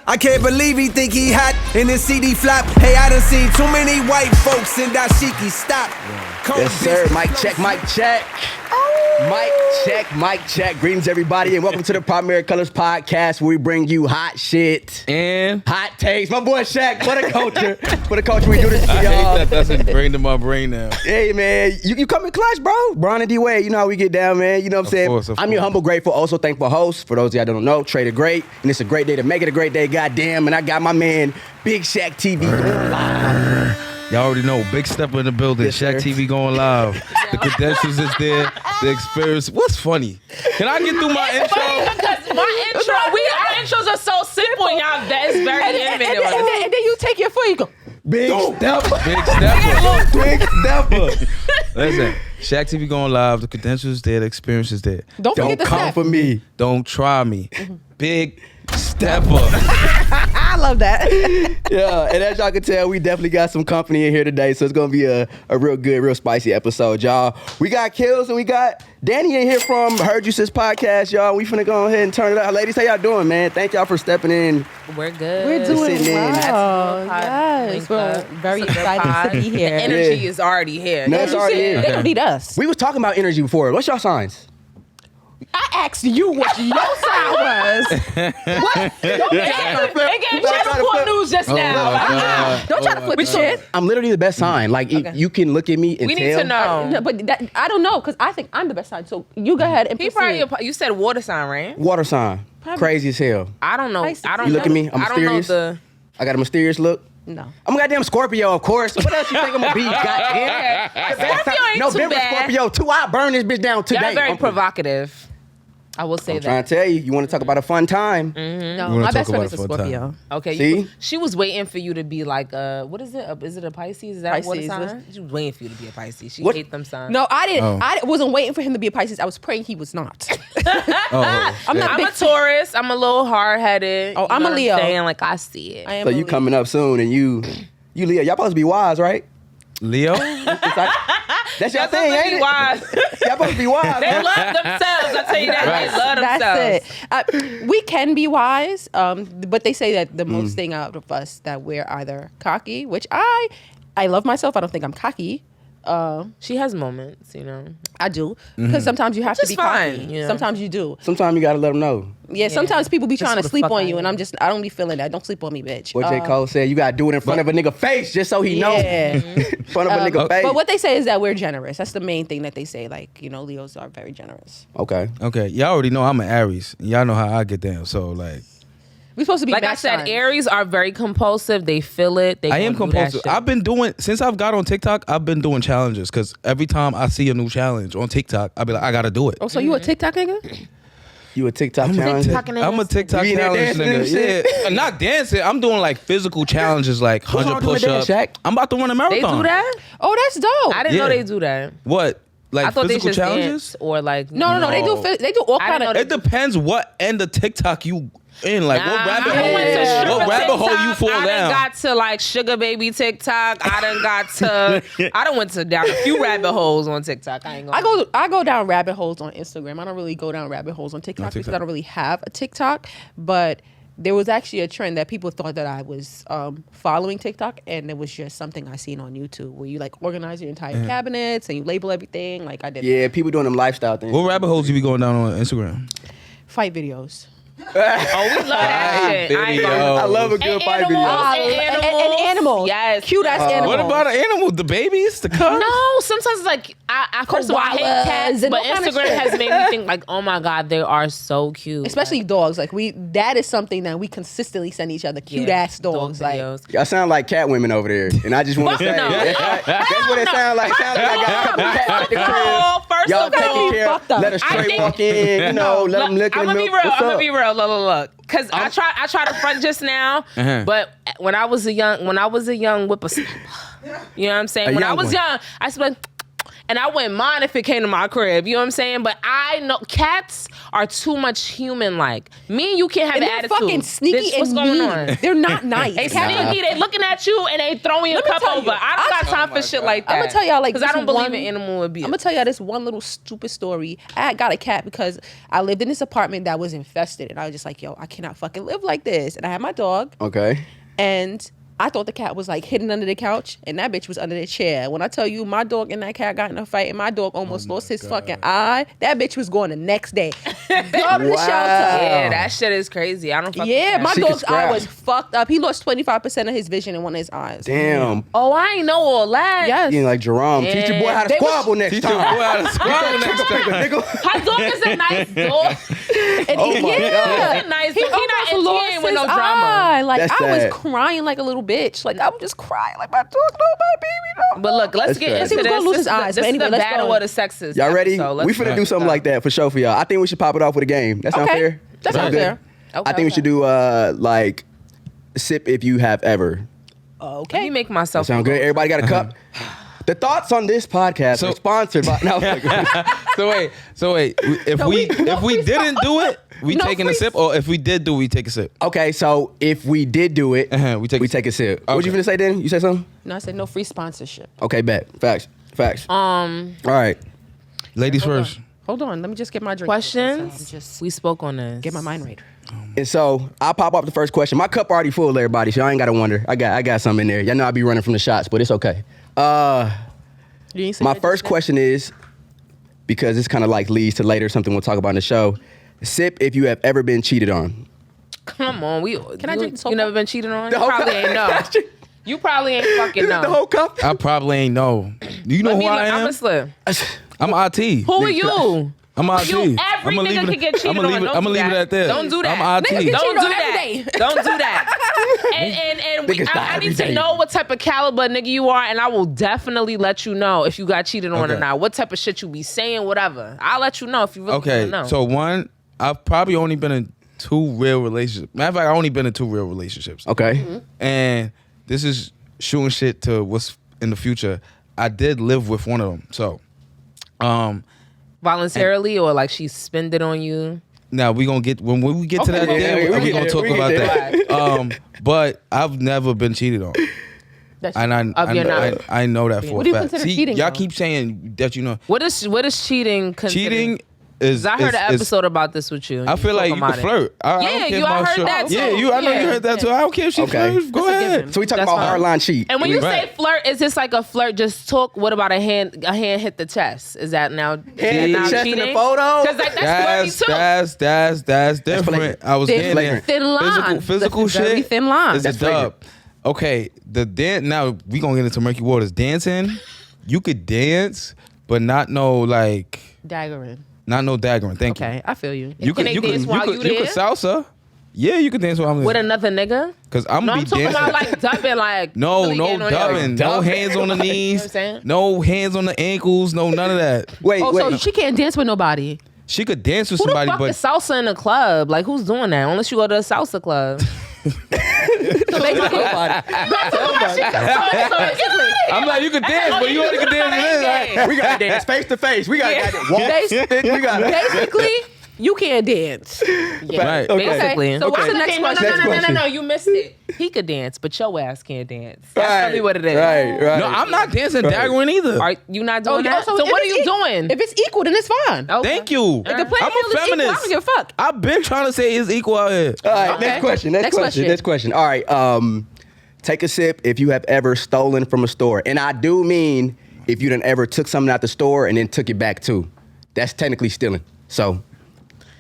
I can't believe he think he hot in his CD flop. Hey, I done seen too many white folks in dashiki. Stop. Yes, sir. Mic check, mic check. Mic check, mic check. Greetings, everybody, and welcome to the Primary Colors Podcast, where we bring you hot shit and hot takes. My boy Shaq, for the culture. For the culture, we do this for y'all. I hate that that's ingrained in my brain now. Hey, man, you come in clutch, bro. Brian and D-Wade, you know how we get down, man. You know what I'm saying? Course, I'm your humble, grateful, also thankful host. For those of y'all that don't know, Trader Great, and it's a great day to make it a great day, goddamn. And I got my man, Big Shaq TV going live. Y'all already know, big step in the building. Yes, Shaq TV going live. The credentials is there. The experience. What's funny? Can I get through my intro? Because my intro, our intros are so simple, y'all. That is very innovative. And then you take your foot, you go. Big stepper. Big stepper. Big stepper. Listen, Shaq TV going live. The credentials is there. The experience is there. Don't forget the come step. for me. Don't try me. Big stepper. I love that. Yeah, and as y'all can tell, we definitely got some company in here today, so it's gonna be a real good, real spicy episode, y'all. We got Kills and we got Danny in here from Hurd podcast, y'all. We finna go ahead and turn it up. Ladies, how y'all doing, man? Thank y'all for stepping in. We're good. We're doing sitting in. well. Yes, We're very excited to be The here. energy is already here. No, it's already They in. don't need us. We was talking about energy before. What's y'all signs? I asked you what your sign was. What? Don't They gave Chessboard news just now. Don't try to flip shit. I'm literally the best sign. Like, you can look at me and We tell. need to know. No, but I don't know, because I think I'm the best sign. So you go ahead and He proceed. probably, you said water sign, right? Water sign. Crazy as hell. I don't know. Pisces. I don't You look know. at me, I'm I don't know mysterious. I got a mysterious look. No. I'm a goddamn Scorpio, of course. What else you think I'm gonna be? Goddamn. Scorpio ain't too November bad. Scorpio 2. I burn this bitch down today. Y'all very I'm provocative. I will say I'm trying to tell you, you want to talk about a fun time. No, wanna my talk best friend about is a it for a time. Scorpio. Okay, See? she was waiting for you to be like, what is it? Is it a Pisces? Is that what Pisces. sign? She was waiting for you to be a Pisces. She What? hate them signs. No, I didn't. Oh. I wasn't waiting for him to be a Pisces. I was praying he was not. Oh, I'm not I'm big a Taurus. I'm a little hard-headed. Oh, You I'm know a what Leo. saying? Like, I see it. I am So a you Leo. coming up soon, and you Leo. Y'all supposed to be wise, right? Leo? It's like, that's your That's thing, supposed to ain't be it? wise. Y'all supposed to be wise. They right? love themselves. I tell you that. Right. They love themselves. That's it. We can be wise, but they say that the most thing out of us that we're either cocky, which I love myself. I don't think I'm cocky. She has moments, you know. I do, because sometimes you have to Which be is fine, cocky. you know. Sometimes you do. Sometimes you gotta let them know. Yeah. Sometimes people be That's trying who to the sleep fuck on I you, and am. I don't be feeling that. Don't sleep on me, bitch. What J. Cole said, you gotta do it in front of a nigga face just so he know. Yeah. In front of a nigga face. But what they say is that we're generous. That's the main thing that they say. Like, Leos are very generous. Okay. Okay, y'all already know I'm an Aries. Y'all know how I get down. So, like, We're supposed to be Like I match said, signs. Aries are very compulsive. They feel it. They I am gonna do that compulsive. shit. I've been doing, since I've got on TikTok, I've been doing challenges. Because every time I see a new challenge on TikTok, I'll be like, I gotta do it. Oh, so you a TikTok nigga? You a TikTok challenge? TikToking I'm a TikTok You in there challenge dancing and nigga. Yeah, not dancing. I'm doing like physical challenges, like What's wrong 100 with that, push-ups. Shaq? I'm about to run a They marathon. do that? Oh, that's dope. I didn't know Yeah. they do that. What? Like I thought they physical just challenges? dance or like No. They do all I kind didn't of. know It depends what end of TikTok you in. Like what rabbit hole? What rabbit hole you fall I down? done got to like sugar baby TikTok. I done got to. I done went to down a few rabbit holes on TikTok. I ain't gonna. I go down rabbit holes on Instagram. I don't really go down rabbit holes on TikTok because I don't really have a TikTok. But there was actually a trend that people thought that I was following TikTok, and it was just something I seen on YouTube where you like organize your entire cabinets and you label everything. Like I did. Yeah, people doing them lifestyle things. What rabbit holes you be going down on Instagram? Fight videos. Oh, we love that shit. I ain't gonna. Video. I love a good And fight animals, video. And animals. Yes. Cute ass animals. What about an animal? The babies? The cubs? No, sometimes it's like I first of all I hate Koalas cats, and but all kind of Instagram shit. has made me think like, oh my god, they are so cute. Especially dogs. Like that is something that we consistently send each other. Cute ass dogs. dog Like videos. Y'all sound like cat women over there, and I just want to say No. that's what it sounds like. It sounds like I got a couple cats at the crib. First Y'all of all, taking care, fucked up. let a I straight think- walk in, you know, let them lick in I'm the gonna be milk. real. What's I'm gonna up? be real. Look. Cause I try to front just now, but when I was a young whippersnapper, you know what I'm saying? When I young was one. young, I spent. and I wouldn't mind if it came to my crib. You know what I'm saying? But I know cats are too much human-like. Me and you can't have And an they're attitude. fucking sneaky What's and going mean. on? They're not nice. They sneaky. They looking at you and they throwing your Let me cup tell you, over. I don't got time for shit like that. I'm gonna tell y'all like because I don't this believe one- in animal abuse. I'm gonna tell y'all this one little stupid story. I got a cat because I lived in this apartment that was infested, and I was just like, yo, I cannot fucking live like this. And I had my dog, Okay. and I thought the cat was like hidden under the couch, and that bitch was under the chair. When I tell you, my dog and that cat got in a fight, and my dog almost lost his fucking eye. That bitch was going the next day. Go to the shelter. Yeah, that shit is crazy. I don't fuck Yeah, with my cats. She could dog's eye scrap. was fucked up. He lost 25% of his vision in one of his eyes. Damn. Oh, I ain't know all that. Yes. You like Jerome. Teach your boy how to They was- squabble next Teach your time. boy how to squabble next time. Nigga. Her dog is a nice dog. And Oh my God. He's a nice He dog. He not almost lost in with his no drama. eye. Like That's I was sad. crying like a little bitch. Like I was just crying like my dog, no, my baby, no. But look, let's That's get fair. into He was this. gonna lose This his is the- eyes, This but anyway, is the let's battle go. of the sexes. Y'all ready? episode. Let's We finna go. do something like that for sure for y'all. I think we should pop it off with a game. That sound Okay. fair? That sounds good? fair. I think we should do like sip if you have ever. Let Okay. me make myself Sound good? Everybody got a cup? The thoughts on this podcast So- are sponsored by. No, So wait. If we didn't do it, we No taking a free- sip, or if we did do, we take a sip. okay, so if we did do it, We take a sip. a sip. What you Okay. finna say, then? You say something? No, I said no free sponsorship. Okay, bet. Facts. All right. Ladies first. Hold on, let me just get my drink. questions. Just We spoke on this. get my mind right. And so I'll pop up the first question. My cup already full, everybody, so I ain't gotta wonder. I got something in there. Y'all know I be running from the shots, but it's okay. You ain't say My that first just question is, because this kind of like leads to later something we'll talk about in the show. Sip if you have ever been cheated on. Come on, Can I drink this whole You never cup? been cheated on? The You whole probably cup? ain't know. You probably ain't fucking Is it know. the whole cup? I probably ain't know. You know who I I'm am? a slip. I'm IT. Who are you? I'm IT. You, every I'ma nigga leave can get cheated I'ma on. leave it, Don't I'ma do leave it that. at that. Don't do that. I'm Niggas IT. get Don't cheated do on that. every day. Don't do that. And we, Niggas die I every need to day. know what type of caliber nigga you are, and I will definitely let you know if you got cheated on or Okay. not. What type of shit you be saying, whatever. I'll let you know if you really Okay, want to know. so one, I've probably only been in 2 real relationships. Matter of fact, I've only been in 2 real relationships. Okay. And this is shooting shit to what's in the future. I did live with one of them. So, Voluntarily or like she spend it on you. now we gonna get when we get to that yeah, day, we we get gonna there, talk we get about there. that. But I've never been cheated on, That's and I know that for What a do you fact. consider See, cheating, y'all though? keep saying that you know What is cheating considered? cheating is. 'Cause I heard an is- episode about this with you. I feel like you can flirt. I don't Yeah, care you- if I my heard shirt- that too. Yeah, I know you Yeah. heard that too. I don't care if she Okay. flirts. Go That's a ahead. given. So we talking That's about fine. hardline cheat. And when you Right. say flirt, is this like a flirt just talk? What about a hand hit the chest? Is that now, Hit the chest in cheating? the photo? Because like, that's flirty too. That's different. flagrant. I was Thin- getting there. thin line. Physical That's a very shit. thin line. Is a That's flagrant. dub. Okay, the dance. Now we gonna get into murky waters. Dancing, you could dance, but not no like, daggering. not no daggering. Thank you. Okay, I feel you. You Can could, they you dance could, while you you could, you could there? salsa. Yeah, you could dance while I'm With there. another nigga? Cause I'm No, gonna I'm be talking dancing. about like dubbing, like No, really no getting on dubbing. your- No hands on the You know knees. what I'm saying? No hands on the ankles. No none of that. Wait, Oh, wait. so she can't dance with nobody. She could dance with Who the somebody, fuck but is salsa in a club? Like, who's doing that? Unless you go to a salsa club. I'm like, you could dance, but you only could dance with this. Like, we gotta dance face to face. We gotta walk. Bas- We gotta. Basically, you can't dance. right. Okay. Basically. So what's the next No, no, question? no, no, no, question. no, you missed it. He could dance, but your ass can't dance. That's really what it is. Right. No, I'm not dancing daggering either. Are you not doing yeah, that? So if what are it's you e- doing? If it's equal, then it's fine. Okay. Thank you. If the playing I'm field a is equal, I feminist. don't give a fuck. I've been trying to say it's equal out here. All right. Okay. Next question. Next Next question. All right. Take a sip if you have ever stolen from a store, and I do mean if you done ever took something out the store and then took it back too. That's technically stealing. So.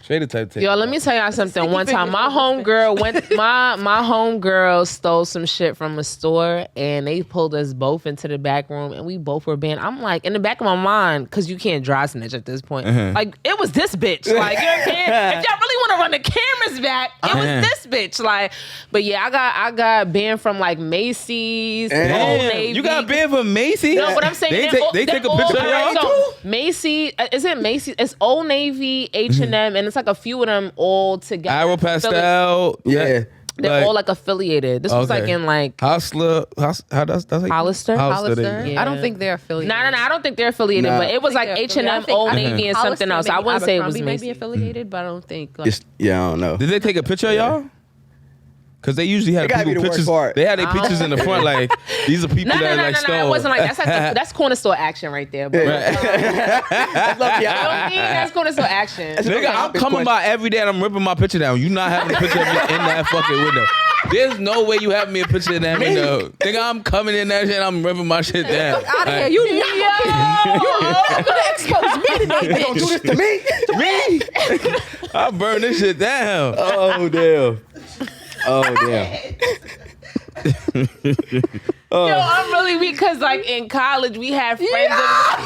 Straight type thing. Yo, let me tell y'all something. One time, my homegirl my homegirl stole some shit from a store, and they pulled us both into the back room, and we both were banned. I'm like, in the back of my mind, because you can't dry snitch at this point. Like, it was this bitch. Like, you know what I'm saying? If y'all really want to run the cameras back, it was this bitch. Like, but yeah, I got banned from like Macy's, Old Navy. You got banned from Macy's? No, but I'm saying They take a picture of right, y'all so too? Macy's, is it Macy's? It's Old Navy, H&M, and it's like a few of them all together. Aero Pastel. Yeah. They're all like affiliated. This was like in like Hustler. How that's like Hollister. Hollister. I don't think they're affiliated. No, I don't think they're affiliated, but it was like H&M, Old Navy, and something else. I wouldn't say it was maybe Macy's. affiliated, but I don't think. Like, I don't know. Did they take a picture of y'all? Because they usually had gotta be people the worst pictures. part. They had their pictures in the front, like these are people No, that like no. stole. It wasn't like that's corner store action right there. Bro. That's corner store action. Nigga, I'm coming by every day and I'm ripping my picture down. You not having a picture of me in that fucking window. There's no way you have me a picture in that window. Nigga, I'm coming in that shit and I'm ripping my shit down. out of here, you gonna expose me today, bitch. Don't do this to me. I burn this shit down. Oh damn. Yo, I'm really weak because like in college we had friends at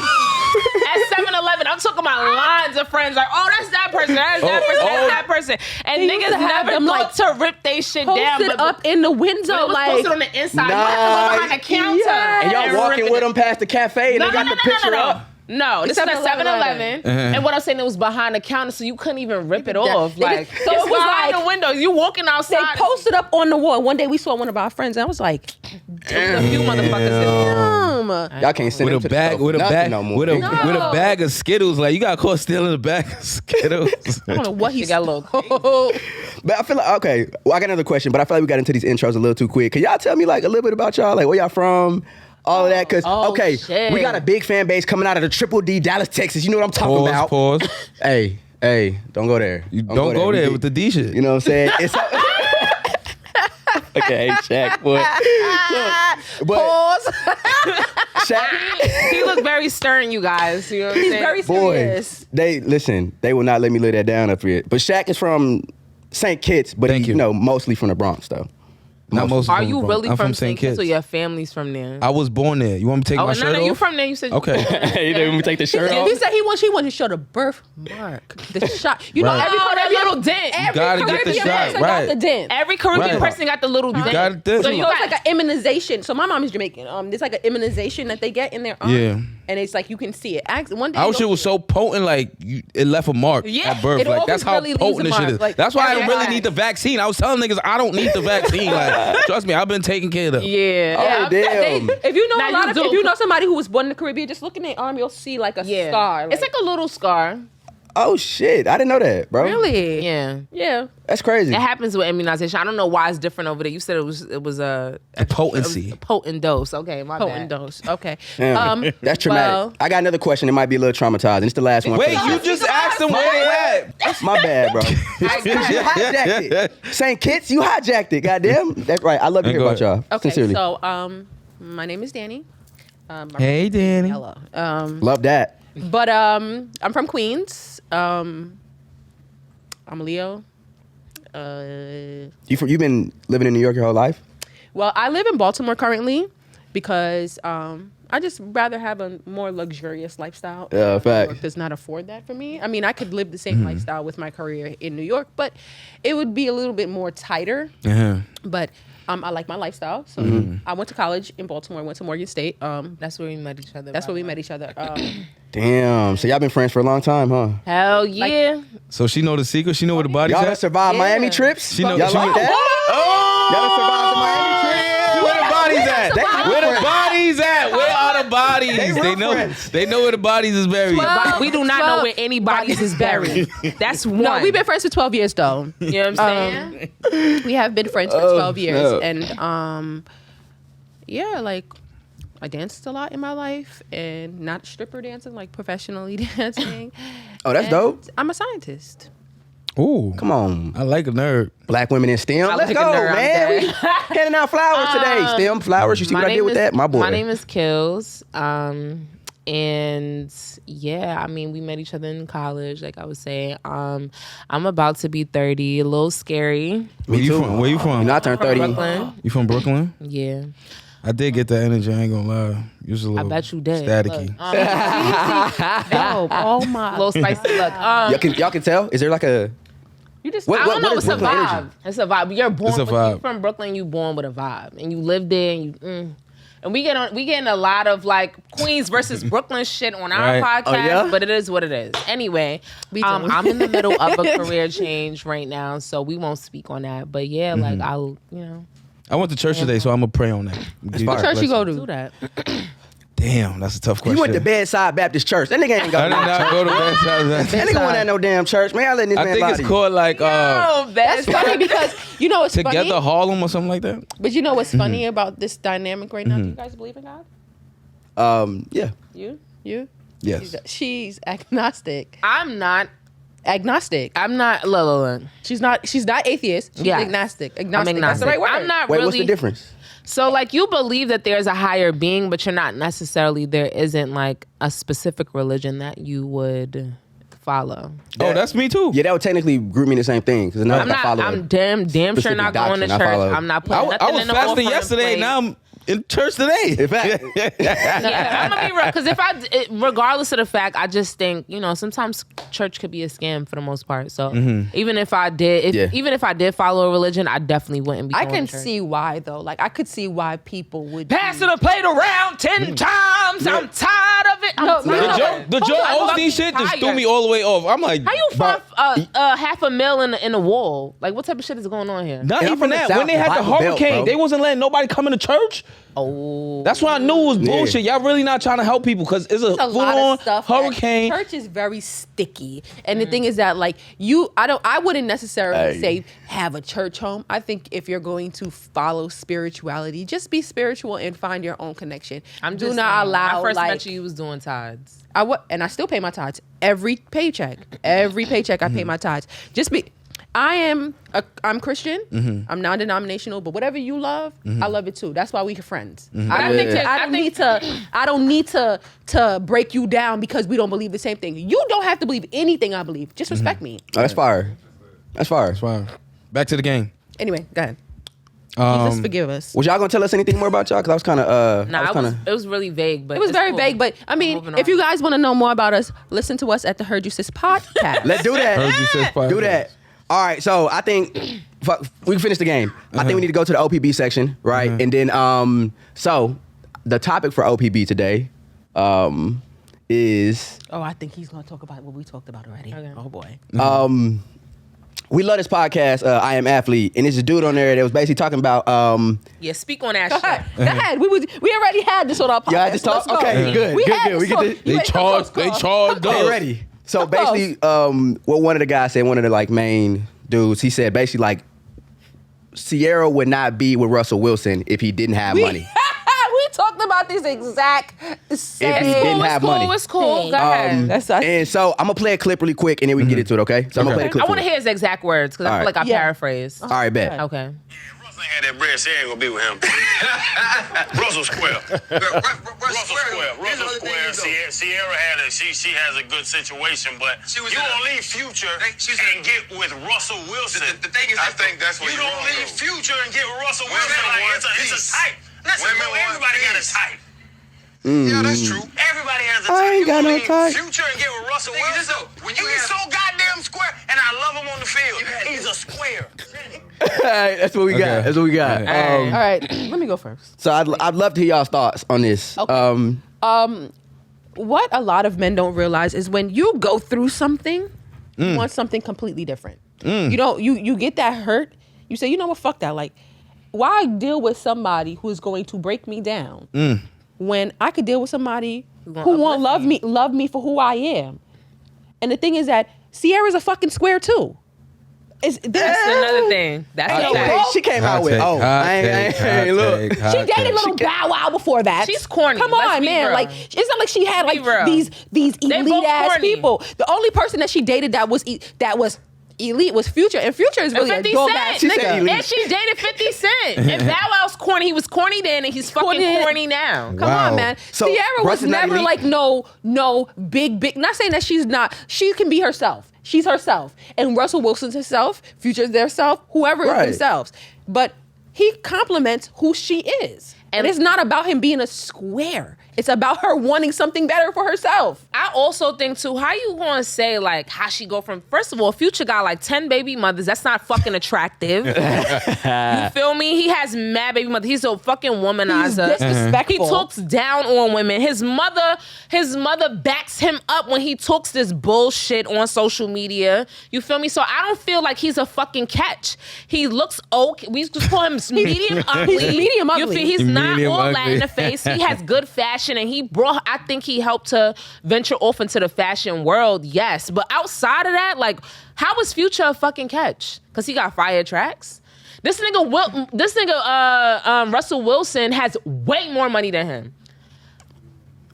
7-Eleven. I'm talking about lines of friends. Like, oh, that's that person. That's that person. That's that person. And They used niggas to have never them, thought like, to rip they shit down. Posted up in the window, It was like posted on the inside. You have to go behind the counter. Yeah. And y'all walking rip with it. them past the cafe and No, they got the picture up. No, this is at 7-Eleven. 7-Eleven. And what I'm saying, it was behind the counter, so you couldn't even rip it off. Like, so so it it was was behind like- the windows. You walking they outside. posted up on the wall. One day we saw one of our friends, and I was like, a few motherfuckers. Y'all can't send them With to a bag, the with a nothing bag, no more. with a bag of Skittles. Like you got caught stealing a bag of Skittles. I don't know what he got a little crazy. But I feel like, okay, well, I got another question, but I feel like we got into these intros a little too quick. Can y'all tell me like a little bit about y'all? Like where y'all from? All of that, because okay, shit. we got a big fan base coming out of the Triple D, Dallas, Texas. You know what I'm talking about? Pause. Hey, don't go there. You don't go there We with the D shit. You know what I'm saying? It's okay, Shaq, boy. Look, Pause. Shaq, He looked very stern, you guys. You know what I'm He's saying? very boy, serious. they will not let me lay that down up here. But Shaq is from St. Kitts, but Thank you you. know, mostly from the Bronx, though. Not most. Are you really I'm from St. Kitts or Kitts. your family's from there? I was born there. You want me to take my shirt no, off? you from there. You said Okay. Hey, then we take the shirt off. He said he wants to show the birthmark, the shot. You know, Right. every that little dent. every gotta get the Caribbean shot, person right. got the dent. Every Caribbean Right. person got the little dent. got it there. So So you it's got like an immunization. So my mom is Jamaican. There's like an immunization that they get in their arm. Yeah. And it's like you can see it. One day Our you shit go- was so potent, like it left a mark Yeah, at birth. it Like always that's how really leaves potent a this shit mark. is. Like, That's why I every really time. need the vaccine. I was telling niggas I don't need the vaccine. Like, trust me, I've been taking care of. Yeah. Oh, damn. If you know Now a lot you of, do. if you know somebody who was born in the Caribbean, just look in their arm, you'll see like a Yeah. scar. It's like a little scar. Oh, shit. I didn't know that, bro. really, Yeah. yeah. That's crazy. It happens with immunization. I don't know why it's different over there. You said it was a potency. a potent dose. Okay, my Potent bad. dose. Okay. Damn. That's traumatic. well- I got another question. It might be a little traumatizing. It's the last one. Wait, you just asked them where they at. My bad, bro. You hijacked it. St. Kitts, you hijacked it. Goddamn. That's right. I love to Hey, hear go about y'all. Okay. Sincerely. So, my name is Danny. My Hey, Danny. Hello. Love that. But I'm from Queens. I'm a Leo. You've been living in New York your whole life? Well, I live in Baltimore currently because I just rather have a more luxurious lifestyle. Yeah, New York fact. does not afford that for me. I mean, I could live the same lifestyle with my career in New York, but it would be a little bit more tighter. Uh-huh. But I like my lifestyle. So I went to college in Baltimore. Went to Morgan State. That's where we met each other. That's where we met each other. Damn. So y'all been friends for a long time, huh? Hell yeah. So she know the secret. She know where the body's Y'all done at. survived Yeah. Miami trips? She know- Y'all she like know- that? Y'all done survived the Miami trips? Where the bodies at? survived. Where the bodies at? Where are the bodies? They They know. friends. They know where the bodies is buried. We do not know where anybody's is buried. That's one. no, we've been friends for 12 years though. You know what I'm saying? We have been friends for 12 years, snap. and yeah, like I danced a lot in my life, and not stripper dancing, like professionally dancing. Oh, that's And dope. I'm a scientist. Ooh, Come on. I like a nerd. Black women in STEM. I Let's like a go, nerd, I'm man. We dead. handing out flowers today. STEM flowers. You see what I did with that? My boy. My name is Kills. And yeah, I mean, we met each other in college, like I was saying. I'm about to be 30, a little scary. Where you from? Where you from? You know, I turned 30. Brooklyn. You from Brooklyn? Yeah. I did get that energy. I ain't gonna lie. You was a little bet you did. staticky. Oh, oh my! A little spicy look. Y'all can tell? Is there like a... You just What- I don't know. what It's is a Brooklyn vibe. energy? It's a vibe. You're born It's a with, vibe. you from Brooklyn. You born with a vibe, and you live there. And you. And we getting a lot of like Queens versus Brooklyn shit on our Right. podcast, but it is what it is. Anyway, I'm in the middle of a career change right now, so we won't speak on that. But yeah, like I'll, I went to church today, so I'm gonna pray on that. What church you go to? do that. Damn, that's a tough question. You went to Bedside Baptist Church. That nigga ain't I go did not go to Bedside. That nigga went at no damn church. Man, I let this I man think lie it's to you. called like That's funny because you know what's Together funny. Harlem or something like that. But you know what's funny about this dynamic right now? Do you guys believe in God? Yeah. You? Yes. She's agnostic. I'm not. Agnostic. I'm not. Look. She's not atheist. She's Yes. agnostic. I'm Agnostic. agnostic. That's the right word. I'm not Wait, really. what's the difference? So, like, you believe that there's a higher being, but you're not necessarily, there isn't, like, a specific religion that you would follow. Oh, that's me too. Yeah, that would technically group me in the same thing. Because I'm not, I'm damn sure specific not going to doctrine I church. follow. I'm not putting nothing I was in the fasting offering yesterday. plate. Now I'm in church today. In fact, Yeah, I'm gonna be real, because regardless of the fact, I just think, sometimes church could be a scam for the most part. So even if I did follow a religion, I definitely wouldn't be. I going can to church. see why though. Like I could see why people would Passing the plate around 10 times. I'm tired of it. No, The Joe Osteen shit just threw me all the way off. I'm like, How you find $500,000 in a wall? Like, what type of shit is going on here? not Yeah, I'm even from the that. South, When they had the Bible Belt, hurricane, bro. they wasn't letting nobody come into church. Oh, That's why I knew it was bullshit. Y'all really not trying to help people because it's a a lot full-on of stuff. hurricane. Church is very sticky, and the thing is that like I wouldn't necessarily say have a church home. I think if you're going to follow spirituality, just be spiritual and find your own connection. I'm Do just not saying, allow I first like met you was doing tithes. and I still pay my tithes every paycheck. Every paycheck I pay my tithes. I'm Christian. I'm non-denominational, but whatever you love, I love it too. That's why we're friends. I don't need to break you down because we don't believe the same thing. You don't have to believe anything I believe. Just respect me. Oh, that's fire. That's fire. Fine. Back to the game. Anyway, go ahead. Jesus forgive us. Was y'all gonna tell us anything more about y'all? Because I was kind of. It was really vague, but It was it's very cool. vague, but I mean, Moving if on. you guys want to know more about us, listen to us at the Hurd You Sis podcast. Let's do that. Heard you say five Do that. All right, so I think we can finish the game. I think we need to go to the OPB section, right? And then, so the topic for OPB today is Oh, I think he's going to talk about what we talked about already. Okay. Oh boy. we love this podcast. I Am Athlete, and there's a dude on there that was basically talking about. Yeah, speak on that Go shit. ahead. Go ahead. We already had this on our podcast. Y'all just talk? Let's go. Okay, good, We good, had good. this We on- get to- you They ain't charged. come They close. charged Come They close. ready. So Come close. basically, what one of the guys said, one of the like main dudes, he said basically like Sierra would not be with Russell Wilson if he didn't have money. We talked about these exact same. If he didn't have money. It's cool. Go ahead. That's us. And so I'm gonna play a clip really quick, and then we can get into it. Okay? So I'm gonna play a clip. I want to for you. hear his exact words because I All feel right. like I Yeah. paraphrased. All right, bet. Okay. Russell ain't had that bread, she ain't gonna be with him. Russell Square. Russell Square. Sierra had she has a good situation, but you don't leave Future and get with Russell Wilson. The thing is, I think that's what you don't leave Future and get with Russell Wilson. Like, it's a type. Listen, everybody got a type. Yeah, that's true. Everybody has a type. I ain't You got don't no leave type. Future and get with Russell Wilson. When And he's so goddamn square, and I love him on the field. He's a square. All right, that's what we got. Okay. That's what we got. All right, let me go first. So I'd love to hear y'all's thoughts on this. Okay. What a lot of men don't realize is when you go through something, you want something completely different. You don't. You get that hurt. You say, you know what? Fuck that. Like, why deal with somebody who is going to break me down when I could deal with somebody who won't love me for who I am? And the thing is that Sierra's a fucking square too. That's another thing. That's Hey, a fact. she came out with, look. She dated little Bow Wow before that. She's corny. Come Let's on, be man. real. Like, it's not like she had like real. these They elite both ass corny. people. The only person that she dated that was elite was Future, and Future is really a 50 dog Cent. ass She said nigga. elite. And she dated 50 Cent. And Bow Wow's corny. He was corny then, and he's fucking Corny. corny now. Come on, man. So, Sierra was Russell's not never elite? like no big. Not saying that she's not. She can be herself. She's herself. And Russell Wilson's herself. Future's their self. Whoever is Right. themselves. But he compliments who she is. And it's not about him being a square. It's about her wanting something better for herself. I also think too, how you gonna say like how she go from, first of all, Future got like 10 baby mothers. That's not fucking attractive. You feel me? He has mad baby mothers. He's a fucking womanizer. He's disrespectful. He talks down on women. His mother backs him up when he talks this bullshit on social media. You feel me? So I don't feel like he's a fucking catch. He looks okay. We just call him medium ugly. He's medium ugly. You feel, he's not Medium all that ugly. in the face. He has good fashion, and I think he helped to venture off into the fashion world, yes. But outside of that, like, how was Future a fucking catch? Because he got fire tracks. This nigga Russell Wilson has way more money than him.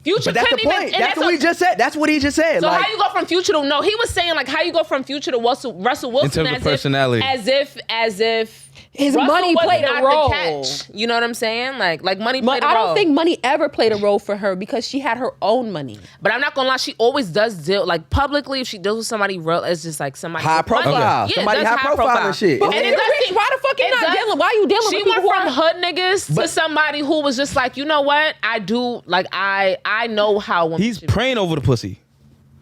Future But that's the couldn't point. even, That's what we just said. That's what he just said. So like, how you go from Future to, no, he was saying like how you go from Future to Russell Wilson terms of personality. as if His Russell money was played not a the role. catch. You know what I'm saying? Like money played a I role. don't think money ever played a role for her because she had her own money. But I'm not gonna lie, she always does deal, like publicly, if she deals with somebody real, it's just like somebody high with money. profile. Yeah, Somebody that's high profile and shit. But And when it you're does- rich, why the fuck you it not does- dealing? Why are you dealing She with people went who from are... hood niggas to somebody who was just like, you know what? I do, like, I know how women He's should be. praying over the pussy.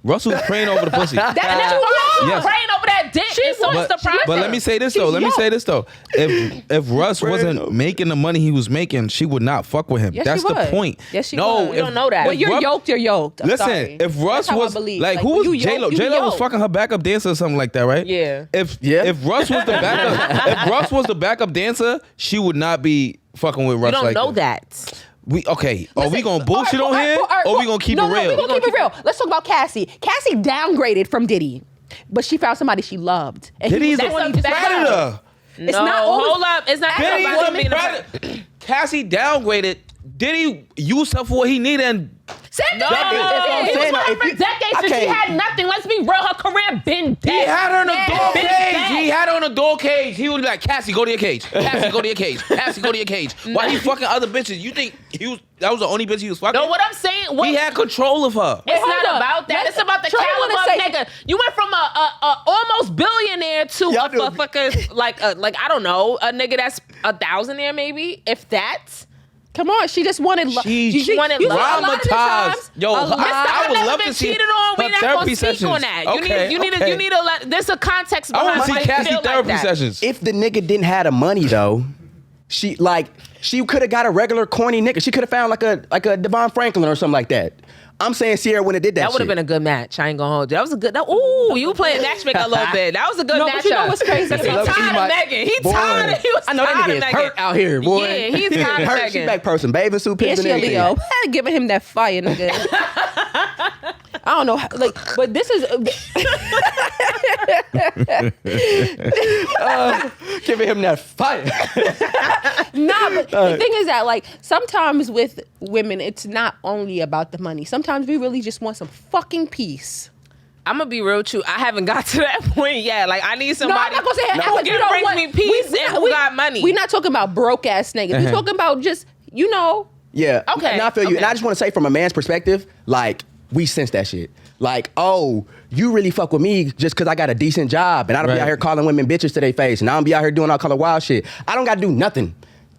Russell's praying over the pussy. That's Yes. praying over that dick. And so it's the problem. But let me say this though. If Russ wasn't making the money he was making, she would not fuck with him. Yes, That's she the would. point. Yes, she no, would. We don't know that. When you're yoked, you're yoked. I'm Listen, sorry. if Russ That's how I was believe. like, who when was you J Lo? yoked, you J Lo was yoked. fucking her backup dancer or something like that, right? Yeah. If Russ was the backup, if Russ was the backup dancer, she would not be fucking with Russ. You don't like know that. that. Are we gonna bullshit on here, or we gonna keep it real? No, we gonna keep it real. Let's talk about Cassie. Cassie downgraded from Diddy, but she found somebody she loved. And Diddy's he a was the one he found. predator. It's No, not always- hold up. It's not Diddy about was him being a predator. Cassie downgraded. Diddy used her for what he needed and Same No, thing. That's what I'm he was saying. with her If for you- decades, I and she can't- had nothing. Let's be real. Her career been dead. he had her in a Yeah, door been cage. dead. He had her in a door cage. He would be like, Cassie, go to your cage. Cassie, go to your cage. Cassie, go to your cage. Why he fucking other bitches? You think that was the only bitch he was fucking? No, what I'm saying, He had control of her. it's hold not up. about that. It's about the Trey caliber wanna of say- nigga. You went from a almost billionaire to Y'all a do- fucking like I don't know, a nigga that's a thousandaire maybe, if that. Come on, she just wanted love. She wanted love. traumatized. Yo, I would Never love been to see cheated on. We're her not therapy gonna speak sessions. on that. Okay, You need to let. There's a context I behind want to why see you Cassie feel therapy like that. sessions. if the nigga didn't have the money though, she could have got a regular corny nigga. She could have found like a Devon Franklin or something like that. I'm saying Sierra when it did that. That would have been a good match. I ain't gonna hold you. That was a good. Ooh, you playing matchmaker a little bit. That was a good No, match. but you know what's crazy? He Look, tired he of might- Megan. He Boy. tired. He was I know that tired nigga of is Megan. hurt out here, boy. Yeah, he's tired of Hurt. She Megan. back person, bathing suit, Yeah, pimping she a everything. Leo. Giving him that fire, nigga. I don't know, like, but this is Giving him that fire. nah. But the thing is that, like, sometimes with women, it's not only about the money. Sometimes we really just want some fucking peace. I'm gonna be real with you. I haven't got to that point yet. Like I need No, somebody. I'm not gonna say who can bring me peace and who got money. We're not talking about broke ass niggas. We're talking about just, you know. Yeah. Okay, And I feel you. okay. And I just want to say from a man's perspective, like, we sense that shit. Like, oh, you really fuck with me just because I got a decent job and I don't be Right. out here calling women bitches to their face and I don't be out here doing all kind of wild shit. I don't got to do nothing.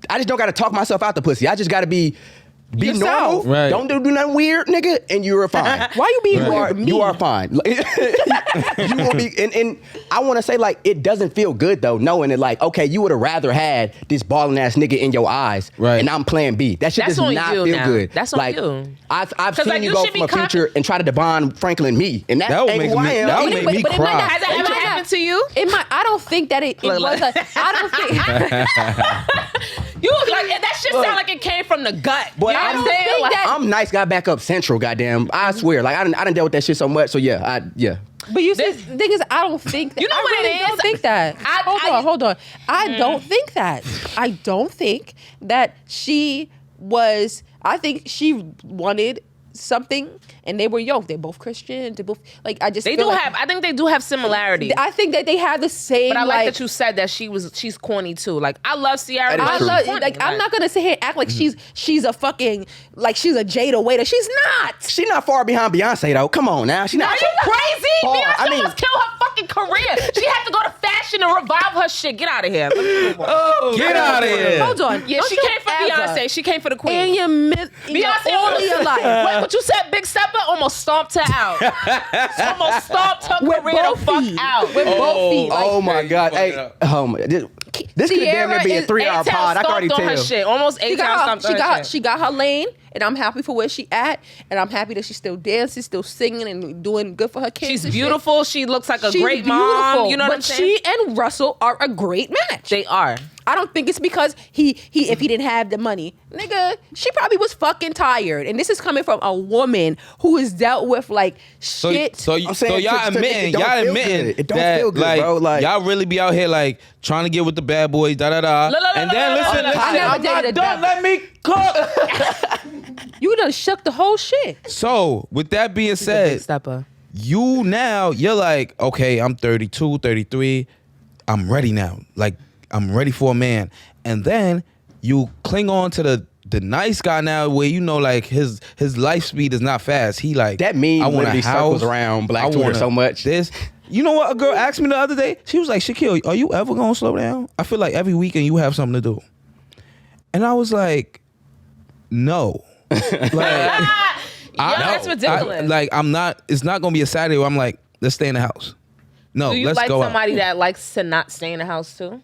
I just don't got to talk myself out the pussy. I just got to be Yourself. normal. Right. Don't do nothing weird, nigga, and you're fine. Why you being You weird are, with me? you are fine. You will be, and I want to say, like, it doesn't feel good though, knowing that, like, okay, you would have rather had this balling ass nigga in your eyes, Right. and I'm plan B. That shit That's does on not you feel now. good. That's on like, you. I've 'Cause, seen like, you you go should from a be future and try to Devon Franklin me, and that That would ain't make who me- I am. that would make me But it might cry. not- Has that it ever might happened not- to you? I don't think that it Look, was look. I don't think. You like that shit sound like it came from the gut. But You know I what I'm don't saying? think Like, that- I'm nice guy back up central, goddamn. I swear, like I done dealt with that shit so much. So yeah. But you see, the thing is, I don't think that. You know I what it really is? don't think that. Hold on. I don't think that. I don't think that she was. I think she wanted something, and they were yoked. They're both Christian. They both like. I just They feel do like, have. I think they do have similarities. I think that they have the same. But I like that you said that she's corny too. Like I love Ciara. That is but I true. she's love, corny. like I'm not gonna sit here and act like she's a fucking like she's a Jada Waiter. She's not. She not far behind Beyonce though. Come on now. She not. Are you crazy? Paul, Beyonce I mean- almost killed her fucking career. She had to go to fashion and revive her shit. Get out of here. Let me move on. Get out of here. Hold on. Yeah, Don't she you came for ever Beyonce. She came for the queen. in your Beyonce all of your life. Wait, what you said, Big Stepper? Almost stomped her out. Almost stomped her With career the both fuck feet. out. With both feet. Like, Oh my God. fucked it Hey, up. oh my. This could damn near be a Ciara 3-hour A-Town pod. I can already stomped on her tell. shit. Almost she A-Town got, stomped on her shit. she got her lane, and I'm happy for where she at, and I'm happy that she's still dancing, still singing, and doing good for her kids. She's and shit. beautiful. She looks like a She's great beautiful, mom. You know what I'm but saying? she and Russell are a great match. They are. I don't think it's because he if he didn't have the money, nigga. She probably was fucking tired, and this is coming from a woman who has dealt with like shit. So I'm saying y'all it admitting, don't feel good. It don't that feel good, like, bro. Like- y'all really be out here like trying to get with the bad boys, da da da. And then listen, I never I'm not dated a done. devil. Let me cook. You done shook the whole shit. So with that being Big said, Stepper. you're like, okay, I'm 32, 33. I'm ready now. Like, I'm ready for a man. And then you cling on to the nice guy now where you know like his life speed is not fast. He like That meme I want a literally circles house. around Black I Twitter want so much. This. You know what a girl asked me the other day? She was like, Shaquille, are you ever gonna slow down? I feel like every weekend you have something to do. And I was like, no. Like, That's ridiculous. I'm not. It's not gonna be a Saturday where I'm like, let's stay in the house. No, Do you let's like go somebody out. that likes to not stay in the house too?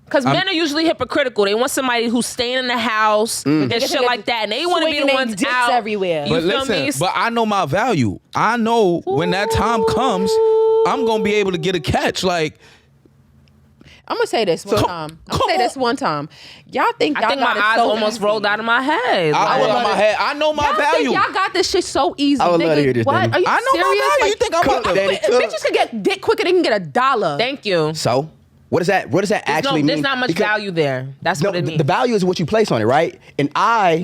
Because men are usually hypocritical. They want somebody who's staying in the house and shit like that, and they want to be the Swinging ones their dicks out everywhere. You But feel listen, me? but I know my value. I know when that time comes, I'm gonna be able to get a catch. Like, I'm gonna say this one time. I'm gonna say this one time. Y'all think I y'all think my got it eyes so almost easy. rolled out of my head. I Like, roll my head. I know my Y'all value. think y'all got this shit so easy. I would love to nigga. hear this, What? Danny. Are you I know my serious? value. You think I'm Cook, about Danny, to? cook. Bitches can get dick quicker than can get $1. thank you. So what does that actually mean? There's not much Because- value there. That's No, what it means. the value is what you place on it, right? And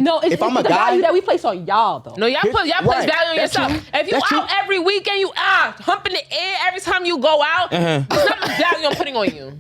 No, it's if I'm a the guy, value that we place on y'all though. No, y'all place Right. value on That's yourself. true. If you That's out true. every weekend, you humping the air every time you go out, there's not much value I'm putting on you.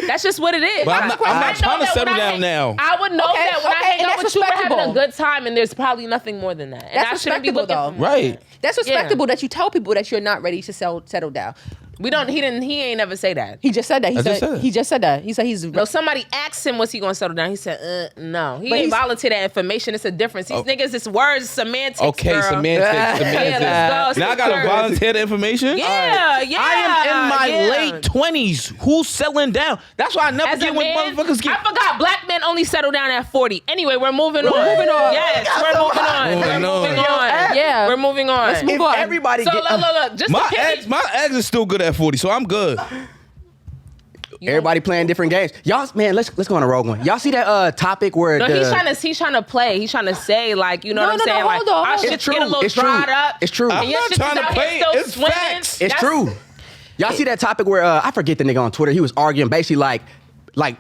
That's just what it is. But I'm not I know trying to that when settle I down hang- now. I would know Okay, that when I okay, hang and out that's with you, we're having a respectable. good time, and there's probably nothing more than that. And That's I shouldn't be respectable, looking for though. more. Right. That's respectable that you tell people that you're not ready to settle down. We don't. He ain't never say that. He just said that. I just said it. He just said that. He said he's No, somebody asked him, was he going to settle down? He said, no. He But ain't he's- volunteer that information. It's a difference. These niggas, it's words, semantics, Okay, girl. semantics. Yeah, let's go. Now I gotta Words. volunteer the information. Yeah, yeah. I am in my yeah. late 20s. Who's settling down? That's why I never As a get when man, motherfuckers get. I forgot black men only settle down at 40. Anyway, we're moving on. moving on. Yes, we're moving on. Moving We're on. moving on. Yeah. We're moving on. Let's move if on. everybody So get, look. Just My to pivot, ex is still good at 40, so I'm good. everybody playing different games. Y'all, man, let's go on a rogue one. Y'all see that topic where No, the, he's trying to play. He's trying to say, like, you know what I'm No, saying? hold Like, on. our It's shit's true. get a little It's true. dried up. It's true. And I'm your not shit's trying to out here play. still It's swinging. facts. It's That's- true. Y'all see that topic where I forget the nigga on Twitter. He was arguing basically like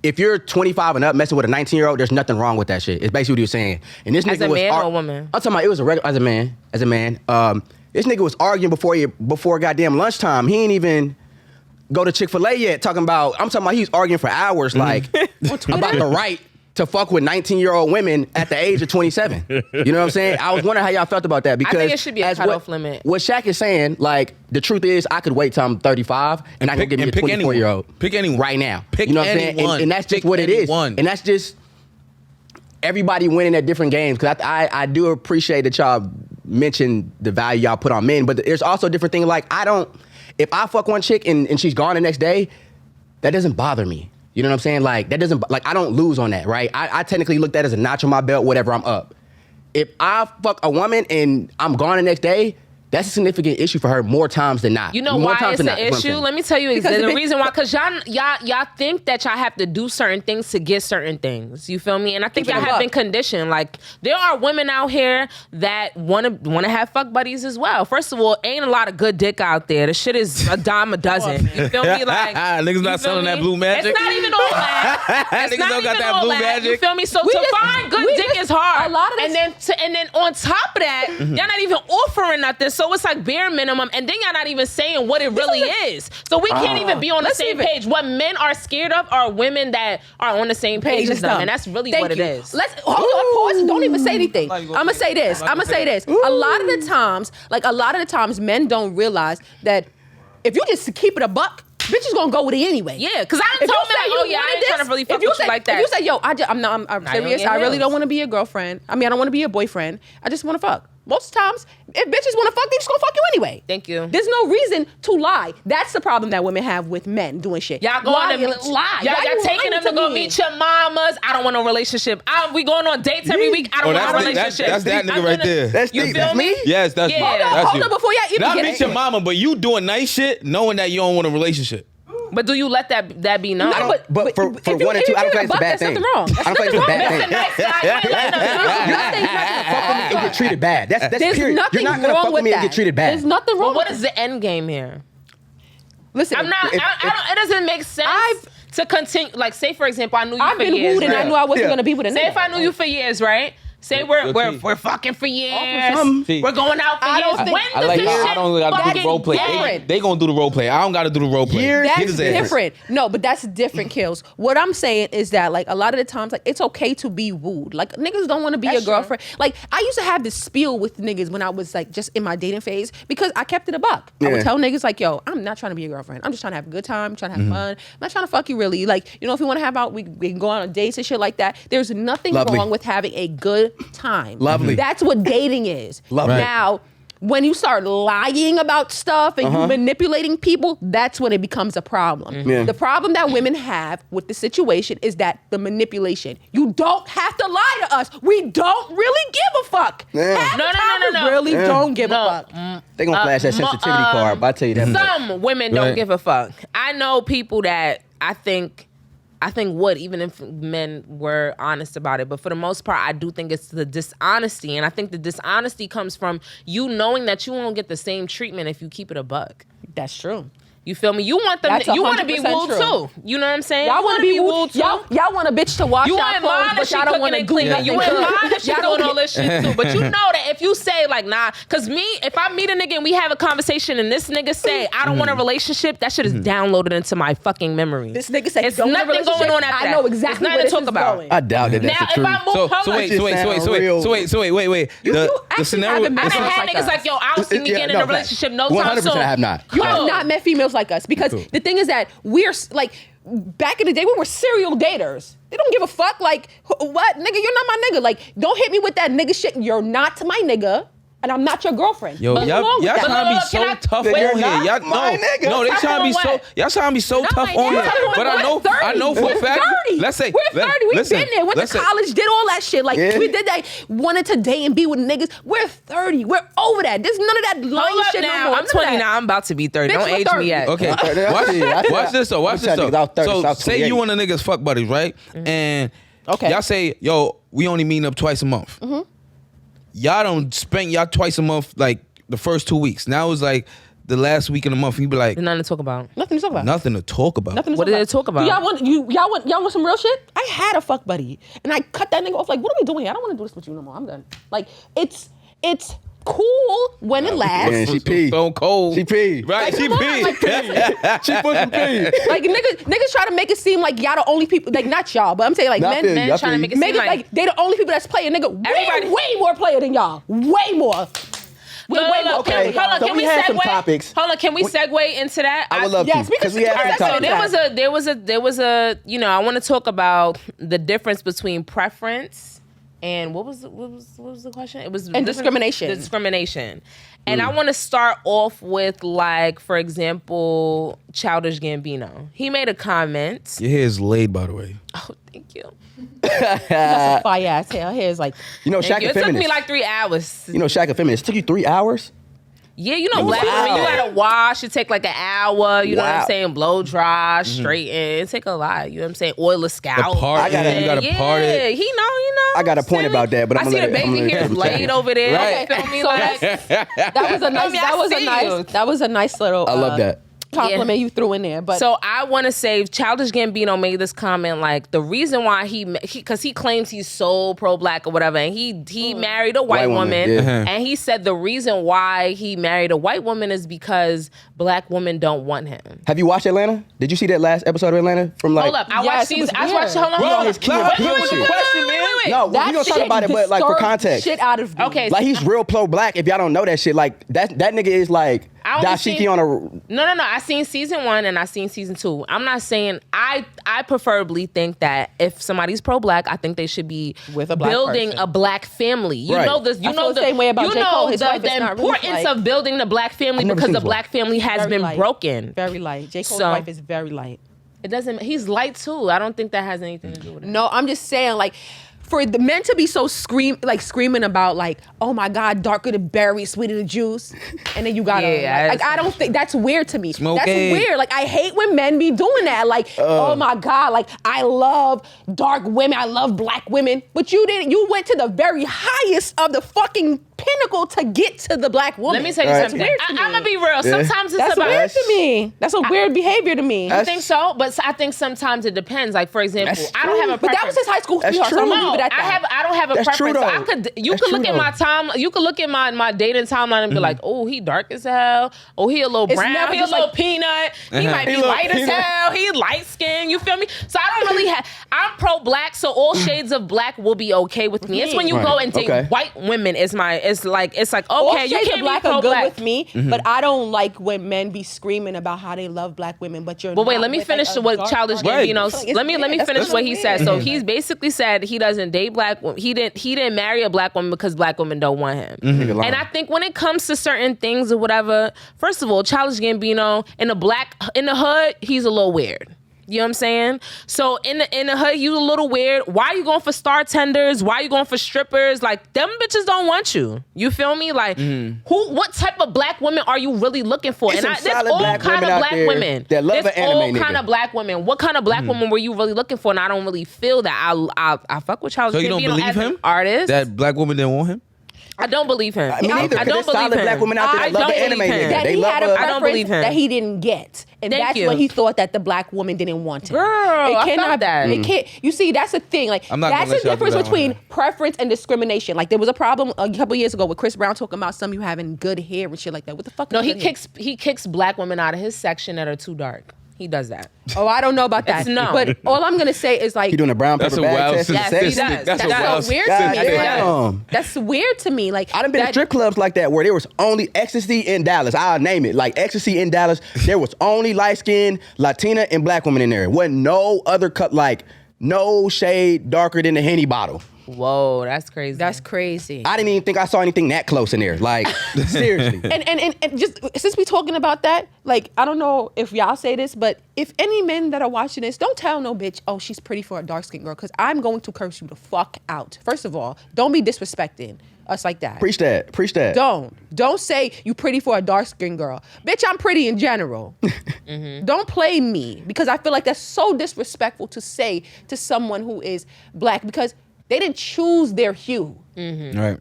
if you're 25 and up messing with a 19-year-old, there's nothing wrong with that shit. It's basically what he was saying. And this As nigga a was man or a woman? I'm talking about it was a regular as a man. This nigga was arguing before goddamn lunchtime. He ain't even go to Chick-fil-A yet. I'm talking about he was arguing for hours like about the right to fuck with 19-year-old women at the age of 27. You know what I'm saying? I was wondering how y'all felt about that because think it should be a as cutoff limit. What Shaq is saying, like the truth is, I could wait till I'm 35 and I can give me a 24-year-old. Pick anyone. Right now. Pick you know what I'm saying? anyone. And that's just Pick what it is. anyone. And that's just everybody winning at different games. Because I do appreciate that y'all mention the value y'all put on men, but there's also a different thing. Like if I fuck one chick and she's gone the next day, that doesn't bother me. You know what I'm saying? Like that doesn't, like I don't lose on that, right? I technically look at that as a notch on my belt, whatever, I'm up. If I fuck a woman and I'm gone the next day, That's a significant issue for her more times than not. You know more why it's than an not, is what I'm issue? saying. Let me tell you Because the reason why. Because y'all think that y'all have to do certain things to get certain things. You feel me? And I think Keep it y'all a have buck. been conditioned. Like there are women out here that want to have fuck buddies as well. First of all, ain't a lot of good dick out there. The shit is a dime a dozen. You feel me? Like Niggas you not feel selling me? that blue magic. It's not even all that. It's Niggas not don't got even that all blue that. You magic. feel me? So We to just- find good we dick just- is hard. a lot of this- and then on top of that, y'all not even offering nothing. So it's like bare minimum. And then y'all not even saying what it really is. So we can't even be on the Let's same even- page. What men are scared of are women that are on the same page as them. dumb. And that's really Thank what you. it is. Let's hold on, pause. Don't even say anything. I'm gonna say this. A lot of the times, men don't realize that if you just keep it a buck, bitch is gonna go with it anyway. Yeah, because I If told you me say like, you oh yeah, I wanted ain't trying this, to really fuck if you with say, you like that. If you say, yo, I'm Nah, you don't serious. get I really heels. don't want to be your girlfriend. I don't want to be your boyfriend. I just want to fuck. Most times, if bitches want to fuck, they just gonna fuck you anyway. Thank you. There's no reason to lie. That's the problem that women have with men doing shit. Y'all going lie, to lie. Y'all you taking them lying to go me? meet your mamas. I don't want no relationship. We going on dates every week. I don't want a relationship. That's that nigga I'm right gonna- there. That's You deep. feel That's me? me? Yes, that's Yeah. you. Hold on, That's Hold you. on, before y'all even Not get meet into your mama, but you doing nice shit, knowing that you don't want a relationship. But do you let that be known? No, But for if you- one and if two, you I don't give think it's a buck, bad there's thing. nothing wrong. I don't think it's a bad Mr. thing. Nice Guy, you ain't letting them You're know. not gonna fuck with me and get treated bad. That's There's period. nothing You're not gonna wrong fuck with with me and that. get treated bad. There's nothing wrong But what with is the end game here? Listen, I'm not. If- I don't. It doesn't make sense to continue. Like, say for example, I knew you I've for been years. wooed and I right? knew I wasn't Yeah. gonna be with a nigga. Say if I knew you for years, right? Say we're fucking for years. We're going out for I don't years. think- When I does like this how shit I don't gotta do the fucking role play. end? They gonna do the role play. I don't gotta do the role play. Years- That's His ass. different. No, but that's different, Kills. What I'm saying is that, like, a lot of the times, like, it's okay to be wooed. Like, niggas don't want to be your girlfriend. Like, I used to have this spiel with niggas when I was, like, just in my dating phase because I kept it a buck. I would Yeah. tell niggas, like, yo, I'm not trying to be your girlfriend. I'm just trying to have a good time, trying to have fun. I'm not trying to fuck you, really. Like, you know, if we want to have out, we can go on dates and shit like that. There's nothing Lovely. wrong with having a good time. Lovely. That's what dating is. Lovely. Right. Now, when you start lying about stuff and you manipulating people, that's when it becomes a problem. Yeah. The problem that women have with the situation is that the manipulation. You don't have to lie to us. We don't really give a fuck. Yeah. Half No, the no, time no, we no, no. really don't give a No. fuck. They gonna flash that sensitivity card, but I tell you that much. Some women don't Right. give a fuck. I know people that I think would, even if men were honest about it. But for the most part, I do think it's the dishonesty. And I think the dishonesty comes from you knowing that you won't get the same treatment if you keep it a buck. That's true. You feel me? You want them. That's You want to be 100% wooed true. too. You know what I'm saying? Y'all You want to be wooed too. Y'all want a bitch to wash You y'all ain't clothes, mind if but she y'all don't cooking want to and do cleaning. nothing. You ain't mind if she Y'all doing don't all this shit too. But you know that if you say like nah, cause me, if I meet a nigga and we have a conversation and this nigga say I don't want a relationship, that shit is downloaded into my fucking memory. This nigga said, it's "Don't want a nothing going relationship." on after I know that. exactly It's nothing where to this talk is about. going. I doubt that Now that's if the I truth. move, So hold on. wait. You So wait. You The actually scenario. haven't met I done females had like niggas us. like yo, I don't see me Yeah, getting in no, a relationship no 100% time soon. I have not. You have not met females like us because the thing is that we're like back in the day we were serial daters. They don't give a fuck. Like what, nigga? You're not my nigga. Like don't hit me with that nigga shit. You're not my nigga, and I'm not your girlfriend. Yo, What's y'all wrong with that? trying to be Look, so can I- tough Wait, on you're here. not Y'all my nigga. no, they Tough trying to be on so. what? Y'all trying to be so Not tough my on nigga. here. Tough on But I know, 30. I know for a We're fact. 30. Let's say we're 30. We've listen, been there. Went listen. to college, did all that shit. Like Yeah. we did that. Wanted to date and be with niggas. We're 30. We're over that. There's none of that lying Hold up shit no now. more. I'm None of 29. that. I'm about to be 30. Bitch, Don't you're age 30. me yet. Okay, I watch see it. watch this though. Watch I'm this trying to though. get out 30, So South say 28. you and a niggas fuck buddies, right? And y'all say, yo, we only meeting up twice a month. Y'all don't spend y'all twice a month like the first 2 weeks. Now it's like the last week of the month. And you be like, There's nothing to talk about. Nothing to talk about. nothing to talk about. Nothing to What did they talk about? Do y'all want some real shit? I had a fuck buddy, and I cut that nigga off. Like, what are we doing here? I don't want to do this with you no more. I'm done. Like, it's cool when it lasts. Yeah, she pee. Stone cold. She pee. Right, Like, she come on, pee. like, She put some pee. Like niggas try to make it seem like y'all the only people. Like not y'all, but I'm saying like Nah, I feel men you, I trying to feel make you. it make seem it like they the only people that's playing. Nigga, Everybody- way more player than y'all. Way more. We're way more Okay. player than y'all. Hold on, So can we we had segue? some topics. Hold on, can we segue into that? I would love Yes, to we can because we have segue. some So topics. there was a you know, I want to talk about the difference between preference and what was the question? It was And discrimination. Discrimination. And I want to start off with, like, for example, Childish Gambino. He made a comment. Your hair is laid, by the way. Oh, thank you. That's a fire ass hair. Hair is like You know, Thank Shaq you. a It took me feminist. like 3 hours. You know, Shaq a feminist. It took you 3 hours? Yeah, you know, black women, you gotta wash. It take like an hour. You know what I'm saying? Blow dry, straighten. It take a lot. You know what I'm saying? Oil the scalp. You gotta part it. He know. I got a point about that, but I see the baby hair laid over there. Right. You feel me? So Like, that was a nice. That was a nice little. I love that. compliment you threw in there. But so I want to say Childish Gambino made this comment like the reason why because he claims he's so pro-black or whatever, and he married a white woman, and he said the reason why he married a white woman is because black women don't want him. Have you watched Atlanta? Did you see that last episode of Atlanta? From like, hold up, I watched these. I watched. Hold on, Bro, his Key and Peele shit. No, we gonna talk about it, but like for context, shit out of me. Okay, like he's real pro-black. If y'all don't know that shit, like that nigga is like dashiki on a. No. I seen season 1 and I seen season 2. I'm not saying I preferably think that if somebody's pro-black, I think they should be with a black building person. A black family. You Right. know this. You I know feel the same way about J. Cole. His wife is the not really importance like- of building the black family never because seen the his black family has Very been light. broken. Very light. J. Cole's So- wife is very light. It doesn't. He's light too. I don't think that has anything to do with it. No, I'm just saying, like, for the men to be so screaming about, like, oh my God, darker the berry, sweeter the juice, and then you gotta, Yeah, like, I don't think that's weird to me. Smoke That's it. weird. Like, I hate when men be doing that. Like, oh my God, like, I love dark women, I love black women, but you went to the very highest of the fucking pinnacle to get to the black woman. Let me tell you Right. something. Weird to I'm me. gonna be real. Sometimes it's That's about. weird to me. That's a weird behavior to me. You think so? But I think sometimes it depends. Like for example, That's I don't have a But that was his high school That's sweetheart, so I'm true. gonna leave it at that. I don't have a That's preference. true, So I though. could you That's could true, look at though. my time. You could look at my dating timeline and be like, oh, he dark as hell. Oh, he a little It's brown. never He a just little like- peanut. He might be He little light as peanut. hell. He light skinned. You feel me? So I don't really have. I'm pro black, so all shades of black will be okay with me. It's when you Right. go and date Okay. white women. It's like All okay, you shades can't of be black pro are good black. with me, but I don't like when men be screaming about how they love black women. But you're. But wait, not let me with, finish like, a what dark Childish black- Right. Gambino. It's Let me weird. finish That's what he said. So weird. he's basically said he doesn't date black. He didn't marry a black woman because black women don't want him. Nigga lying. And I think when it comes to certain things or whatever, first of all, Childish Gambino in the hood, he's a little weird. You know what I'm saying? So in the hood, you a little weird. Why are you going for star tenders? Why are you going for strippers? Like them bitches don't want you. You feel me? Like what type of black women are you really looking for? There's And some there's solid all black kind women of out black there women. that love There's an anime all nigga. kind of black women. What kind of black woman were you really looking for? And I don't really feel that. I fuck with Childish So you don't Gambino believe as an him? artist. That black woman didn't want him? I don't believe him. Me neither, I 'cause don't there's believe solid him. black women out there that I love don't the anime believe him. nigga. That They he love had a her. I don't believe preference him. that he didn't get, and Thank that's you. when he thought that the black woman didn't want him. Girl, I felt that. It can't. You see, that's the thing. Like I'm not gonna that's let the y'all do difference that one. between preference and discrimination. Like there was a problem a couple years ago with Chris Brown talking about some of you having good hair and shit like that. What the fuck? No, is he good hair? kicks black women out of his section that are too dark. He does that. Oh, I don't know about that. It's no. But all I'm gonna say is like He doing a brown That's paper a bag wild test. in the Yes, he section? does. That's a That's wild so weird to God me. damn. That's weird to me. Like I done been to strip clubs like that where there was only ecstasy in Dallas. I'll name it. Like ecstasy in Dallas. There was only light-skinned Latina and black women in there. Wasn't no other cut, like no shade darker than the Henny bottle. Whoa, that's crazy. That's crazy. I didn't even think I saw anything that close in there. Like, seriously. And just since we talking about that, like I don't know if y'all say this, but if any men that are watching this, don't tell no bitch, oh she's pretty for a dark skinned girl, because I'm going to curse you the fuck out. First of all, don't be disrespecting us like that. Preach that. Preach that. Don't say you pretty for a dark skinned girl. Bitch, I'm pretty in general. Don't play me, because I feel like that's so disrespectful to say to someone who is black, because they didn't choose their hue. Right.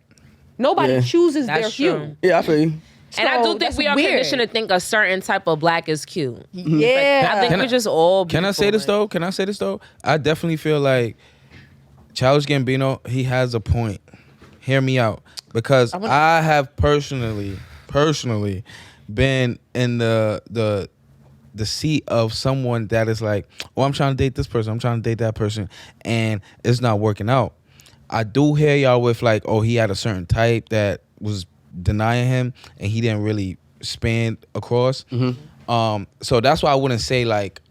Nobody Yeah. chooses That's their true. hue. Yeah, I feel you. and I do So think that's we are weird. conditioned to think a certain type of black is cute. Yeah. I think Can we're I- just all. Can I say this though? I definitely feel like Childish Gambino, he has a point. Hear me out. Because I have personally been in the seat of someone that is like, oh, I'm trying to date this person, I'm trying to date that person, and it's not working out. I do hear y'all with like, oh, he had a certain type that was denying him and he didn't really span across. So that's why I wouldn't say like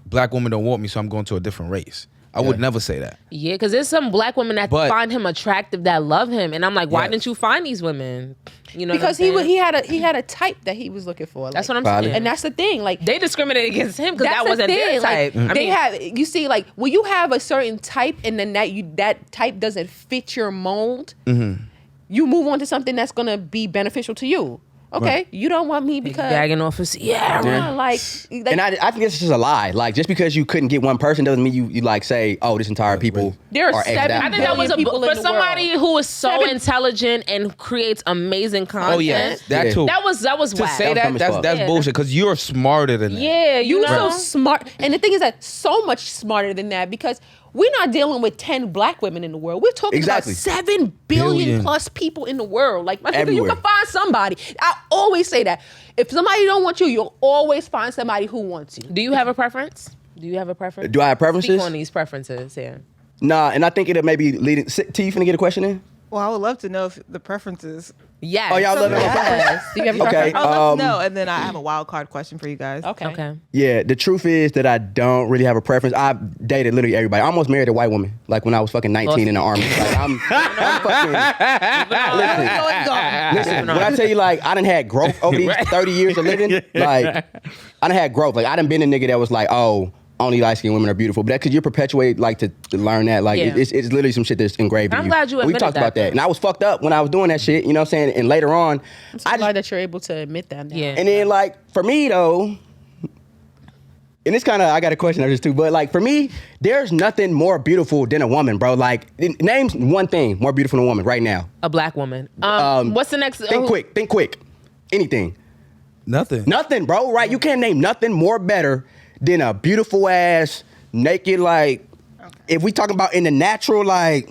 black women don't want me, so I'm going to a different race. I would never say that. Yeah, because there's some black women that But- find him attractive that love him, and I'm like, why Yes. didn't you find these women? You know, Because what I'm saying? he had a type that he was looking for. That's like- what I'm Probably. saying. And that's the thing. Like they discriminated against him because that's that the wasn't their thing. type. Like, I they mean, have, you see, like when you have a certain type and then that type doesn't fit your mold, you move on to something that's gonna be beneficial to you. Okay, Right. you don't want me because Bagging off of Sierra. like And I think it's just a lie. Like, just because you couldn't get one person doesn't mean you like say, oh, this entire people There are X'd 7 out. I think that was people for in the somebody world. who is so 7 intelligent and creates amazing content. Oh yeah, that Yeah. too. That was to whack. say That was dumb as that's fuck. that's Yeah. bullshit because you're smarter than that. Yeah, you You know. so smart. And the thing is that so much smarter than that because we're not dealing with 10 black women in the world. We're talking Exactly. about 7 billion Billion. plus people in the world. Like, my nigga, you Everywhere. can find somebody. I always say that. If somebody don't want you, you'll always find somebody who wants you. Do you have a preference? Do you have a preference? Do I have preferences? Speak on these preferences, yeah. Nah, and I think it'll maybe lead it. T, you finna get a question in? Well, I would love to know if the preferences. Yes. Oh, y'all love it on preference? Yes. Do you have a Okay. preference? I would love to know, and then I have a wild card question for you guys. Okay. Okay. Yeah, the truth is that I don't really have a preference. I've dated literally everybody. I almost married a white woman, like when I was fucking 19 in the army. Like, I'm fucking. Listen, when I tell you, like, I done had growth over these 30 years of living, like, I done had growth. Like, I done been a nigga that was like, oh, only light-skinned women are beautiful. But that because you perpetuate, like, to learn that. Like, Yeah. it's literally some shit that's engraved in I'm you. glad you We admitted talked about that. that. And I was fucked up when I was doing that shit, you know what I'm saying? And later on, I'm so glad that you're able to admit that now. Yeah. and then, like, for me, though, and it's kind of, I got a question on this too, but like, for me, there's nothing more beautiful than a woman, bro. Like, name one thing more beautiful than a woman right now. A black woman. What's the next? Think quick. Anything. Nothing. Nothing, bro, right? You can't name nothing more better than a beautiful ass, naked, like, if we talking about in the natural, like,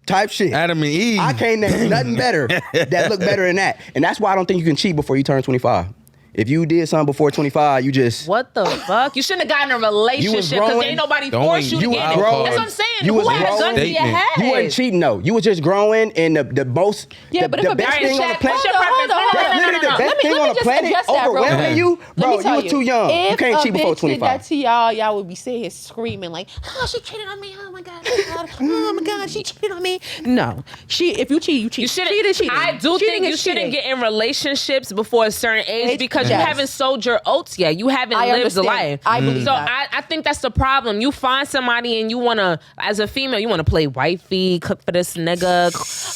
type shit. Adam and Eve. I can't name nothing better that look better than that. And that's why I don't think you can cheat before you turn 25. If you did something before 25, you just... What the fuck? You shouldn't have gotten a relationship because growing. ain't nobody Don't forced you to you get was it. growing. That's what I'm saying. You Who was had a gun growing. to your Statement. head? You wasn't cheating, though. You was just growing, and the most... Yeah, the, but if the a best Barry thing on the Shack- planet... What's your preference? Hold on, That's hold on. literally the best Let me thing on the just planet. address that, bro. Overwhelming you? Let Bro, me you tell was too young. You If can't a cheat before bitch did 25. that to y'all would be sitting here screaming like, "Oh, she cheated on me! Oh my god! Oh my god! She cheated on me!" No, if you cheat, you cheat. You shouldn't. Cheating. I do Cheating think you is shouldn't cheating. get in relationships before a certain age because you Yes. haven't sold your oats yet. You haven't I lived the understand. life. I believe so that. I think that's the problem. You find somebody and you wanna, as a female, you wanna play wifey, cook for this nigga,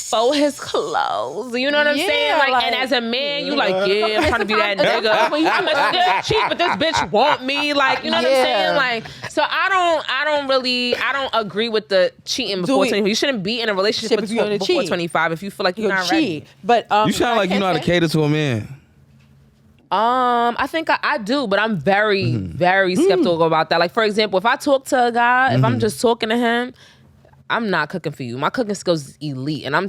fold his clothes. You know what I'm Yeah, saying? Like, like- and as a man, you like, yeah, I'm trying to be that nigga. I'm a still cheat, but this bitch want me. Like, you know what I'm Yeah. saying? Like, so I don't agree with the cheating before we- 25. You shouldn't be in a relationship If you're gonna before cheat. 25 if you feel like you're You'll not ready. cheat. But You sound like you know how to cater to a man. I think I do, but I'm very, very skeptical about that. Like, for example, if I talk to a guy, if I'm just talking to him, I'm not cooking for you. My cooking skills is elite, and I'm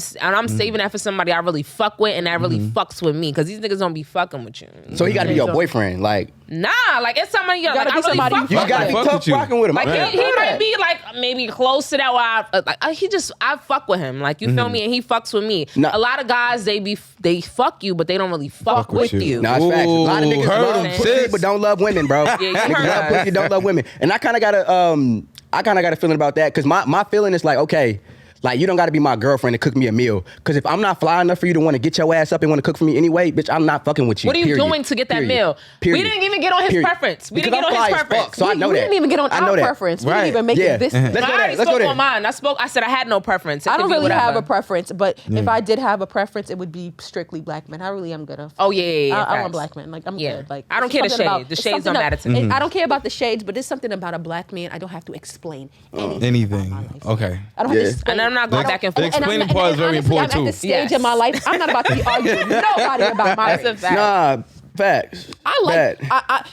saving that for somebody I really fuck with and that really fucks with me, because these niggas don't be fucking with you. So he got to be your boyfriend. Like, Nah, like it's somebody like, gotta I be really somebody fuck you you with. got to I be fuck tough with you. rocking with him. Like I he might be like maybe close to that where I fuck with him. Like, you feel me? And he fucks with me. Nah. A lot of guys they fuck you, but they don't really fuck with you. Nah, it's facts. A lot of Ooh, niggas heard love him, pussy, sis. but don't love women, bro. you Niggas heard love that. pussy, don't love women. And I kind of got a feeling about that, because my feeling is like, okay, like, you don't got to be my girlfriend to cook me a meal. Because if I'm not fly enough for you to want to get your ass up and want to cook for me anyway, bitch, I'm not fucking with you. What are you period. doing to get that Period. meal? Period. We didn't even get on his Period. preference. We Because didn't I'm get on his fly as preference. fuck, so I know we that. didn't even get on I know our that. preference. We Right. didn't even make Yeah. it this. Let's I go already there. Let's go spoke there. on mine. I said I had no preference. It I could don't be really whatever. have a preference, but if I did have a preference, it would be strictly black men. I really am good. Oh yeah. I want facts. black men. Like, I'm Yeah. good. Like, I don't it's care the something shade. The it's shades something don't matter to me. I don't care about the shades, but there's something about a black man. I don't have to explain anything. Anything. about my life. Okay. I don't have Yeah. to explain. And I'm not going back and The forth. explaining and part is very honestly, important I'm too. at the stage Yes. in my life. I'm not about to be arguing with nobody about my That's a race. fact. Nah, facts. I like, That. I,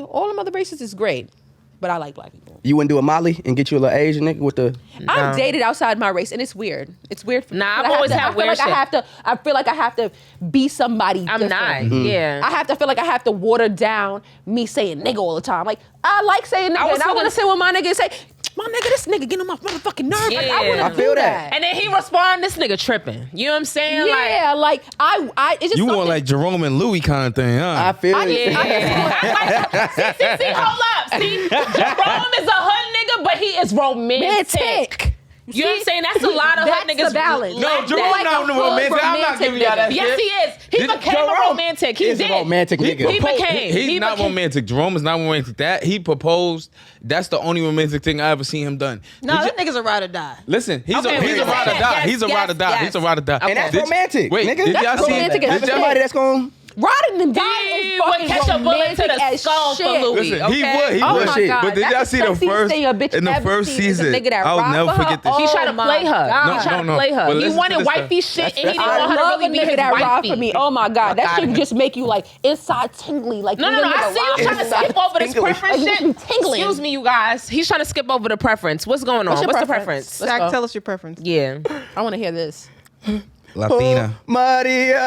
all the other races is great, but I like black people. You wouldn't do a Molly and get you a little Asian nigga with the... I'm dated outside my race, and it's weird. It's weird for me. Nah, But I've I always have to- had I feel weird like I feel like I have to be somebody I'm different. not. Yeah. I have to feel like I have to water down me saying nigga all the time. Like, I like saying nigga, was and I want feeling- to sit with my nigga and say, my nigga, this nigga getting on my motherfucking nerve. Like, I Yeah. want I to feel do that. that. And then he respond, this nigga tripping. You know what I'm saying? Yeah, like I it's just You want something- like Jerome and Louis kind of thing, huh? I feel I- it. See, hold up. See, Jerome is a hood nigga, but he is romantic. romantic. You know what I'm saying? That's a lot of hood That's niggas. the balance. No, like Jerome that. not romantic. I'm not giving y'all that Yes, shit. he is. He became a romantic. He He's did. a romantic nigga. He became. He's He not became- romantic. Jerome is not romantic. That he proposed. That's the only romantic thing I ever seen him done. No, that nigga's a ride or die. Listen, he's Okay, a wait, ride or yes, die. yes, He's a ride or die. yes. He's a ride or die. And that's Did- romantic, Wait, nigga. did y'all That's see romantic that? as Did y'all- Somebody that's going. Riding them guys He is would fucking catch a bullet to romantic the as skull for shit. Louis. Listen, he okay? would. He Oh would. my shit. God. But did That's y'all see the the sexiest first thing a bitch in the ever first seen is a season? nigga that I'll rock never for forget her. this. He Oh tried to my play her. God. He tried to No. play her. But He listen wanted to this wifey stuff. shit, and he didn't I want her to love really a be nigga his that rock wifey. for me. Oh my God, that outta shit here. just make you like inside tingly. Like No. I see you trying to skip over this tingly. preference Like, shit. you just be tingling. Excuse me, you guys. He's trying to skip over the preference. What's going on? What's your What's the preference? preference? Zach, tell us your preference. Yeah. I want to hear this. Latina. Maria.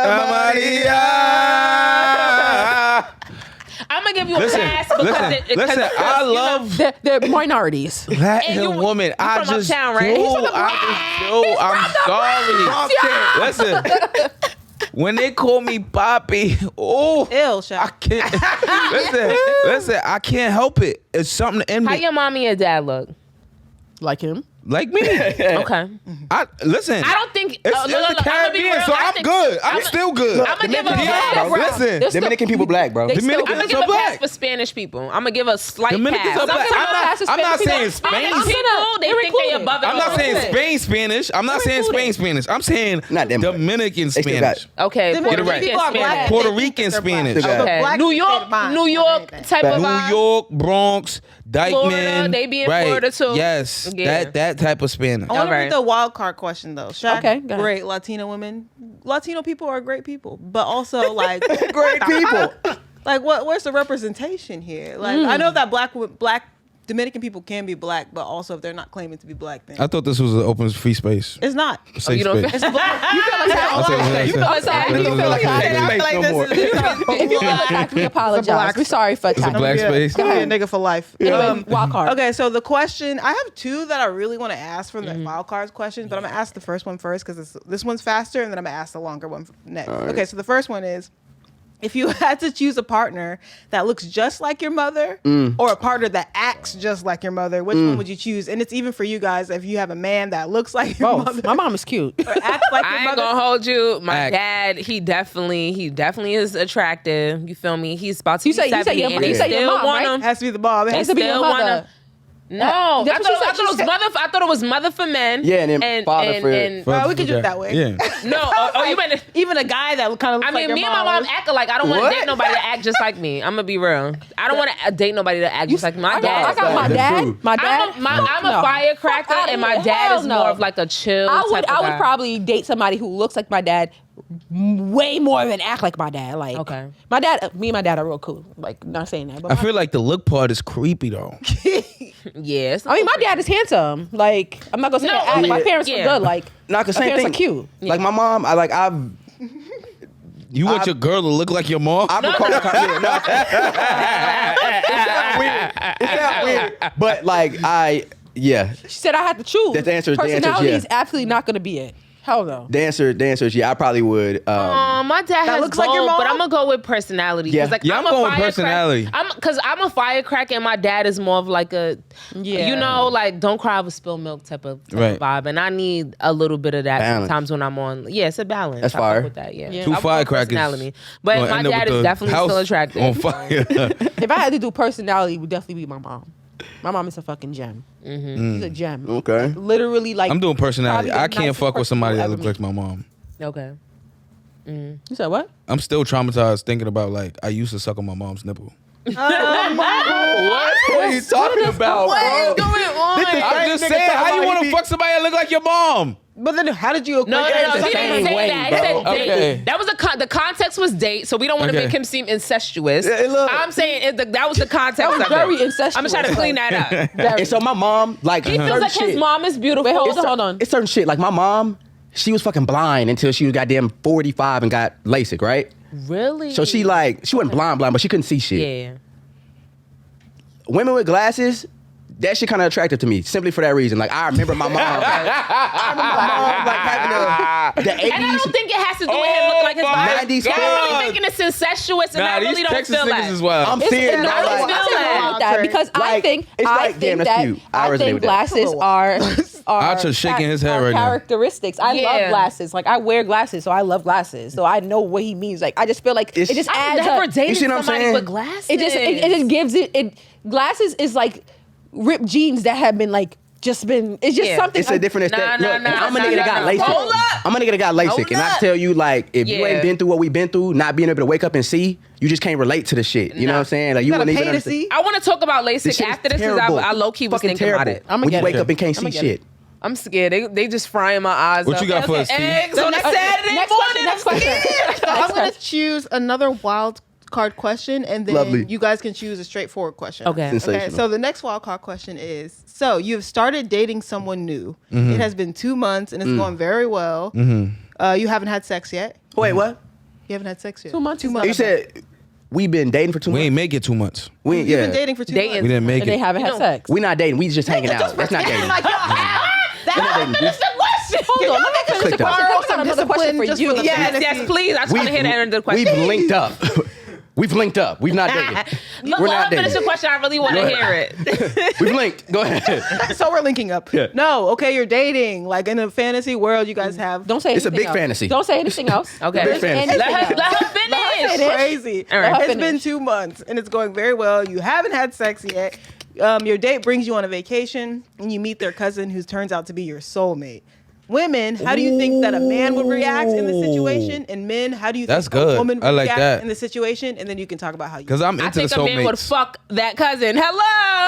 I'm gonna give you a Listen, pass because listen. I love They're minorities. Latin you- woman. you I from just uptown, right? He's from the I'm sorry. Listen. When they call me Poppy, oh, Ill, I Shaq. can't. listen. I can't help it. It's something in How me. your mommy and dad look? Like him. Like me. Okay. Listen. I don't think It's, look, it's look, the look, I'ma be Caribbean, real. so I I'm think- good. I'm I'ma- still good. I'ma give a Dominican pass. people, bro. Listen. Dominican people black, bro. Dominicans I'm gonna give are a pass black. for Spanish people. I'm gonna give a slight Dominicans pass. are black. I'm not saying Spanish Spain. people, they think they above it. I'm not all. saying Spain Spanish. I'm not saying Spain Spanish. I'm saying Not them, but Dominican they still got Spanish. Okay, Them Puerto Get it right. Rican people are black. Spanish. Puerto They think Rican they're black. Spanish. Okay. Okay. Black New state York, of mind, New if York anything. type of New vibe. York, Bronx, Dykeman. Florida, they be in right. Florida too. Yes, Yeah. that type of Spanish. I want to Alright. read the wild card question though. Shaq, Okay, go ahead. great Latino women. Latino people are great people, but also like Great people. like where's the representation here? Like I know that black Dominican people can be black, but also if they're not claiming to be black, then I thought this was an open free space. it's not. Safe you don't space. feel- You feel attacked? Okay, You feel attacked? It don't feel like a safe space no more. If you feel attacked, we apologize. black- We're sorry for It's a attacking. black Yeah, space. it's gonna be a nigga for life. Anyway, wild card. Okay, so the question I have two that I really want to ask from the wild cards question, but I'm gonna ask the first one first because this one's faster, and then I'm gonna ask the longer one next. Okay, so the first one is: if you had to choose a partner that looks just like your mother, or a partner that acts just like your mother, which one would you choose? And it's even for you guys if you have a man that looks like your Both. mother, My mom is cute. or acts like your I ain't mother. gonna hold you. My Act. dad, he definitely is attractive. You feel me? He's about to You be say- you say 70 your- and they you say your still mom, want right? him. Has to be the ball. Has to be your Still mother. wanna- No, I That's what she thought it was said. mother. I thought it was mother for men. Yeah, and then father for- we could do it that way. Yeah. No, you meant. Even a guy that kind of looks I mean, like me your and my mom act alike. I don't want to What? date nobody that act just like me. I'm gonna be real. I don't want to date nobody that act just like my I dad. got my That's dad. true. My dad. I'm a No. firecracker, Fuck outta and my here. dad Hell is no. more of like a chill. I would type of guy. probably date somebody who looks like my dad way more than act like my dad. Like Okay. my dad, me and my dad are real cool. Like not saying that, but I feel like the look part is creepy though. Yes. I mean, my dad is handsome. Like I'm not gonna say No, that. Act. My yeah. parents were Yeah. good. Like Not the my same parents thing. are cute. Like my mom, I've You want your girl to look like your mom? I recall yeah, no. It sounds weird. It sounds weird. But like yeah. She said I had to choose. The answer is Personality yeah. is absolutely not gonna be it. Hell no. The answer is yeah, I probably would. My dad has looks like your both, but mom? I'm gonna go with personality. Yeah. Like, Yeah, I'm going with personality. Because I'm a firecracker, and my dad is more of like a, Yeah. you know, like don't cry over spilled milk type of Right. vibe, and I need a little bit of that Balance. sometimes when I'm on. Yeah, it's a balance. That's I fuck fire. with that. Yeah, Yeah. Two I want firecrackers. personality. But Gonna my end up dad with is the definitely house still attractive. on fire. If I had to do personality, it would definitely be my mom. My mom is a fucking gem. She's a gem. Okay. Literally, like I'm doing personality. probably the I can't nicest fuck with person somebody you'll that ever looks like my mom. Okay. You said what? I'm still traumatized thinking about like I used to suck on my mom's nipple. What are you talking about, bro? Going on? I'm just saying, how you want to fuck somebody that look like your mom? But then how did you? No, equate that to he something? didn't say way, that. bro. He said date. Okay. That was the context was date, so we don't want to Okay. make him seem incestuous. Yeah, look. I'm saying that was the context. That was of very it. incestuous. I'm trying to clean that up. And so my mom, like, He feels certain like shit. his mom is beautiful. Wait, hold on. It's certain shit. Like my mom, she was fucking blind until she was goddamn 45 and got LASIK, right? Really? So she wasn't blind, but she couldn't see shit. Yeah. Women with glasses, that shit kind of attractive to me, simply for that reason. Like I remember my mom. I remember my mom like having the 80s. And I don't think it has to do with him looking like his body. 90s Y'all kids. really thinking it's incestuous, and I really don't Texas feel niggas that. is wild. I'm It's serious. nothing Like, wrong with that because I Like, think it's I like, damn, think that's that cute. I resonate with that. glasses are Archer's shaking his head are right now. characteristics. I Yeah. love glasses. Like I wear glasses, so I love glasses. So I know what he means. Like I just feel like it just I've adds never up. dated You see what I'm somebody saying? with glasses. It just gives it glasses is like ripped jeans that have been like just been it's just something It's a different aesthetic. Nah, Look, nah, and I'm a nah, nigga that nah, got nah. LASIK. Hold up. I'm a nigga that got LASIK, Hold and I up. tell you, like, if you Yeah. ain't been through what we've been through, not being able to wake up and see, you just can't relate to the shit. You know what I'm saying? Like, you gotta wouldn't even pay to understand. see. I want to talk about This LASIK shit is after this because terrible. I low key was Fucking thinking about terrible. it. I'ma When you get wake it. up and can't I'ma see get it. shit. I'm scared. They just frying my eyes. What up. you got for us, T? Eggs on a Saturday Next morning. question. I'm scared. So I'm gonna choose another wild card question, and then Lovely. you guys can choose a straightforture question. Okay. Okay. Sensational. So the next wild card question is: so you have started dating someone new. It has been 2 months, and it's going very well. You haven't had sex yet. Wait, what? You haven't had sex yet. 2 months. 2 months. You said we've been dating for 2 We months? ain't make it too much. We ain't, You've yeah. been dating for 2 Dating. We months. didn't make And they it. haven't had sex. We not dating. We just hanging out. That's not dating. Like, yo, We're not dating. Finish the question. Hold on, let me finish the Click that. question. Borrow I got some another question for discipline just you. for the Yes, fantasy. yes, please. I just want to hear the end of the question. We've linked up. We've linked up. We've not dated. Look, We're let not her finish the dating. question. I really want to Go hear it. We've linked. Go ahead. So we're linking up. Yeah. No, okay, you're dating. Like in a fantasy world, you guys have. Don't say It's a anything big else. fantasy. Don't say anything else. Okay. Big fantasy. Let her Let her finish. finish. Crazy. All right. It's Finish. been 2 months and it's going very well. You haven't had sex yet. Your date brings you on a vacation and you meet their cousin who turns out to be your soulmate. Women, how do you think that a man would react in this situation? And men, how do you That's think good. a woman would I like react that. in this situation? And then you can talk about how you. Because I'm I into the think a man would soulmates. fuck that cousin. Hello,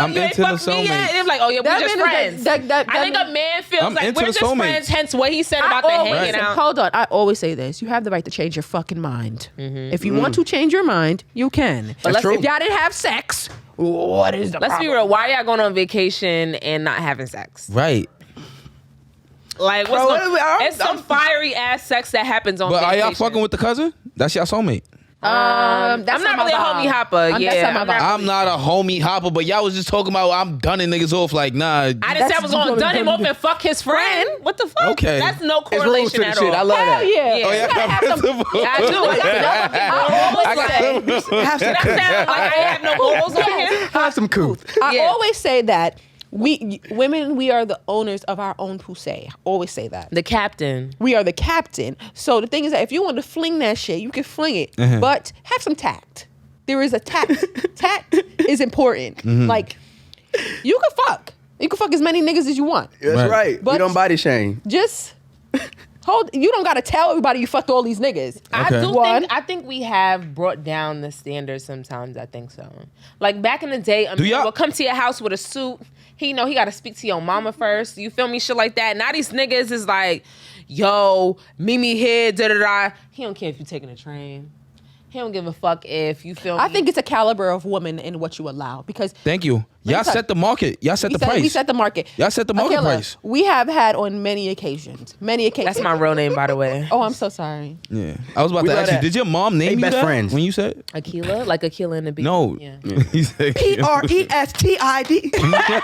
I'm you ain't into the fucked me yet. soulmates. And they're like, oh yeah, That we're just man is- friends. that I think man- a man feels I'm like into we're the just soulmates. friends. Hence what he said about the hanging Listen, out. hold on. I always say this. You have the right to change your fucking mind. If you want to change your mind, you can. But That's true. if y'all didn't have sex, what is the Let's be problem? real. Why y'all going on vacation and not having sex? Right. Like, what's Bro, it's some fiery ass sex that happens on But are vacation. y'all fucking with the cousin? That's your soulmate. That's I'm not really a homie hopper. That's Yeah, not my I'm vibe. I'm not a homie hopper, but y'all was just talking about I'm dunning niggas off. Like, nah. I didn't say I was going to dun him off and fuck his friend. What the fuck? Okay. That's no It's rules correlation to the at shit. all. I love Hell that. yeah. Yeah. Oh, yeah, gotta have some- principle. I do. I always say. Have some Did I sound like I have no morals on here? Have some couth. I Yeah. always say that women, we are the owners of our own pussy. Always say that. The captain. We are the captain. So the thing is that if you want to fling that shit, you can fling it, but have some tact. There is a tact. Tact is important. Like you can fuck. You can fuck as many niggas as you want. That's Right. right. We But- don't body shame. Just hold. You don't gotta tell everybody you fucked all these niggas. Okay. I think we have brought down the standards sometimes. I think so. Like back in the day, a man y'all- will come to your house with a suit. He know he got to speak to your mama first. You feel me? Shit like that. Now these niggas is like, yo, meet me here, da da da. He don't care if you taking a train. He don't give a fuck if you feel me. I think it's a caliber of woman in what you allow because Thank you. Y'all tell- set the market. Y'all set the price. we set the market. Y'all set the market Akila, price. We have had on many occasions. That's my real name, by the way. Oh, I'm so sorry. Yeah. I was about We to love ask you, that. did your mom name They you best that friends. when you said? Aquila, like Aquila and the Bee. No. Yeah. He said PRESTID.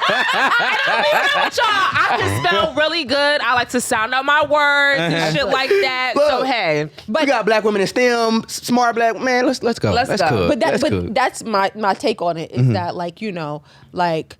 But y'all, I can spell really good. I like to sound out my words and shit like that. So Look. hey, We got black women in STEM, smart black man. Let's go. Let's That's go. good. But good. that's my take on it is that like like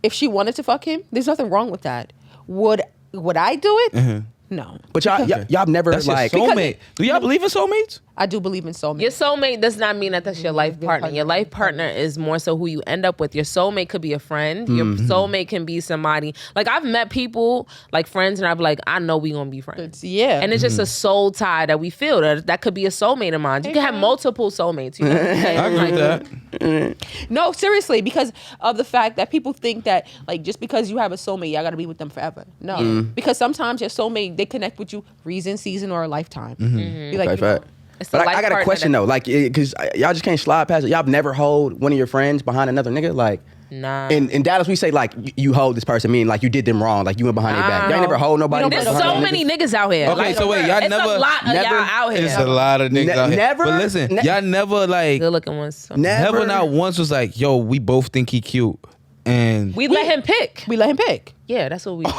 if she wanted to fuck him, there's nothing wrong with that. Would I do it? No. But y'all never that's your like. soulmate. Do y'all believe in soulmates? I do believe in soulmates. your soulmate does not mean that that's your life partner. Your life partner is more so who you end up with. Your soulmate could be a friend. Your soulmate can be somebody. Like I've met people, like friends, and I'm like, I know we gonna be friends. Yeah. And it's just a soul tie that we feel. That could be a soulmate of mine. You can have multiple soulmates. You know what I'm saying? I agree with that. No, seriously, because of the fact that people think that like just because you have a soulmate, y'all gotta be with them forever. No. Because sometimes your soulmate, they connect with you reason, season, or a lifetime. Be like, Right, right. It's the But life I got a partner question that- though, like, because y'all just can't slide past it. Y'all never hold one of your friends behind another nigga, like. Nah. In Dallas, we say like you hold this person, meaning like you did them wrong, like you went behind their back. Y'all ain't never hold nobody. There's behind so their many niggas? niggas out here. Okay, Like, so wait, y'all it's never- a lot of never- y'all out here. It's a lot of niggas out here. never- But listen, y'all never like Good looking ones. Never. never not once was like, yo, we both think he cute. And We let him pick. We let him pick. Yeah, that's what we did.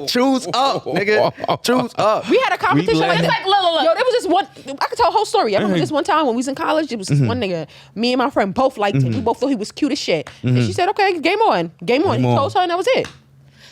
Choose up, nigga. Choose up. We had a competition. let Like, him- it's like, look. Yo, there was this one. I could tell a whole story. I remember this one time when we was in college. There was this one nigga. Me and my friend both liked him. We both thought he was cute as shit. And she said, "Okay, game on." He on. told her, and that was it.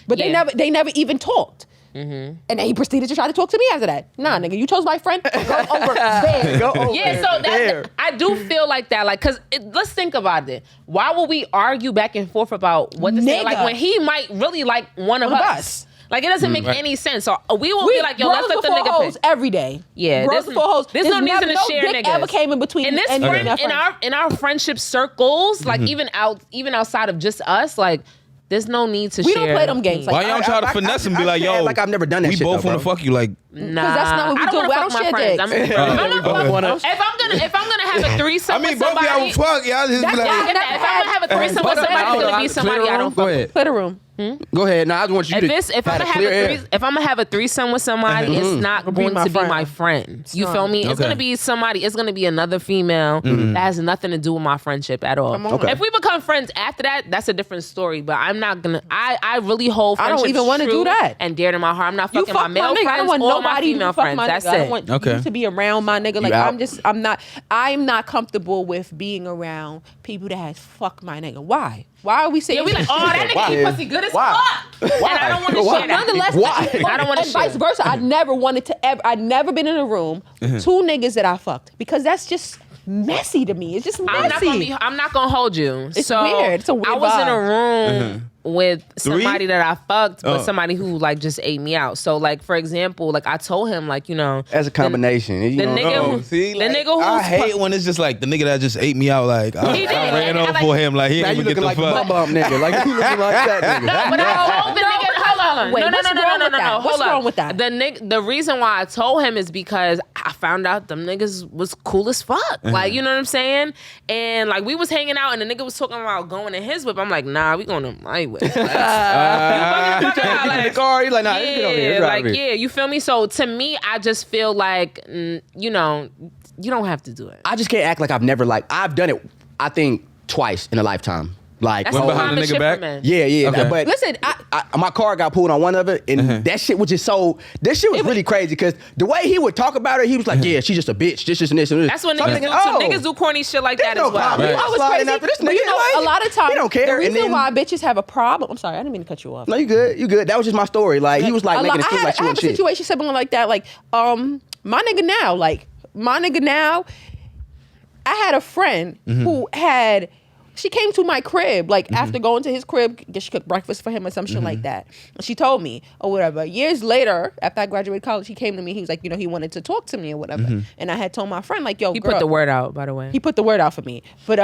But Yeah. they never even talked. And then he proceeded to try to talk to me after that. Nah, nigga, you chose my friend. Go over there. Go over Yeah, so there. that's, I do feel like that. Like, cause let's think about it. Why would we argue back and forth about what to say? Nigga. Like when he might really like one of One of us. us. Like it doesn't make any sense. So we will be like, yo, let's let the before nigga hoes pick. every day. Yeah, bros there's- before hoes. there's no reason to share dick niggas. ever came in between. In this any friend, of our in our friendship circles, like even outside of just us, like there's no need to We share. don't play them games. why Like, y'all don't try to finesse and be like, I yo, like I've never done that we shit, both though, want to bro. fuck you. Like, Nah, that's not what we I don't do. wanna We fuck don't my share friends. dicks. If I'm gonna have a threesome I mean, with both of somebody, y'all fuck. Y'all just be That's like, why- if I'm gonna have a threesome with somebody, it's gonna be somebody I don't Go fuck. ahead. Play the room. Go ahead. Now I just want you If I'm gonna have a threesome with somebody, it's not be going my to be friend. my friend. You not. feel me? It's Okay. gonna be somebody. It's gonna be another female that has nothing to do with my friendship at all. Come on. Okay. If we become friends after that, that's a different story. But I'm not gonna. I really hold I don't friendships even wanna true do that. and dear to my heart. I'm not You fucking my fuck male my nigga. friends I don't want or my nobody female to fuck friends. my That's nigga. I don't it. want Okay. you to be around my nigga. Like out. I'm not comfortable with being around people that has fuck my nigga. Why? Why are we saying Yeah, we like, oh, that nigga eat pussy good as fuck. And I don't want to Why? share that. Nonetheless, Why? I don't want to and share. vice versa. I never wanted to ever. I'd never been in a room two niggas that I fucked because that's just messy to me. It's just messy. I'm not gonna hold you. It's so weird. It's a weird I was in a vibe. room with somebody that I fucked, but Oh. somebody who like just ate me out. So like for example, like I told him like As a combination. The nigga who see, the like, nigga who's I hate when it's just like the nigga that just ate me out. Like, I He did. ran I over like- for him. Like, he Now didn't you even get looking the like a fuck. bum nigga. Like you looking like that nigga. But I told the nigga, hold on. Wait, no, what's wrong with that? Hold What's up. wrong with that? The reason why I told him is because I found out them niggas was cool as fuck. Like, you know what I'm saying? And like we was hanging out and the nigga was talking about going in his whip. I'm like, nah, we going to my whip. Like, You in the car. You like, nah, let's get over here. yeah, Let's like drive here. yeah, you feel me? So to me, I just feel like you know, you don't have to do it. I just can't act like I've never I've done it. I think twice in a lifetime. Like That's Went some behind common the nigga shit back? for men. yeah. Okay. But Listen, my car got pulled on one of it, and that shit was just so. This shit was really crazy because the way he would talk about her, he was like, "Yeah, she's just a bitch. This, and this, and this." That's what So I'm niggas thinking, do too. oh, Niggas do corny shit like there's that no as well. problem. Right. I'm I was sliding crazy. after this But nigga. you know, like, a lot of times, he don't care. the And reason then- why bitches have a problem. I'm sorry, I didn't mean to cut you off. No, you good. You good. That was just my story. Like he was like making it seem like she I wasn't have a shit. situation something like that. Like, my nigga now. I had a friend who had. She came to my crib, like after going to his crib, guess she cooked breakfast for him or some shit like that. And she told me or whatever. Years later, after I graduated college, he came to me. He was like, you know, he wanted to talk to me or whatever. And I had told my friend, like, yo, He girl, put the word out, by the way. he put the word out for me. But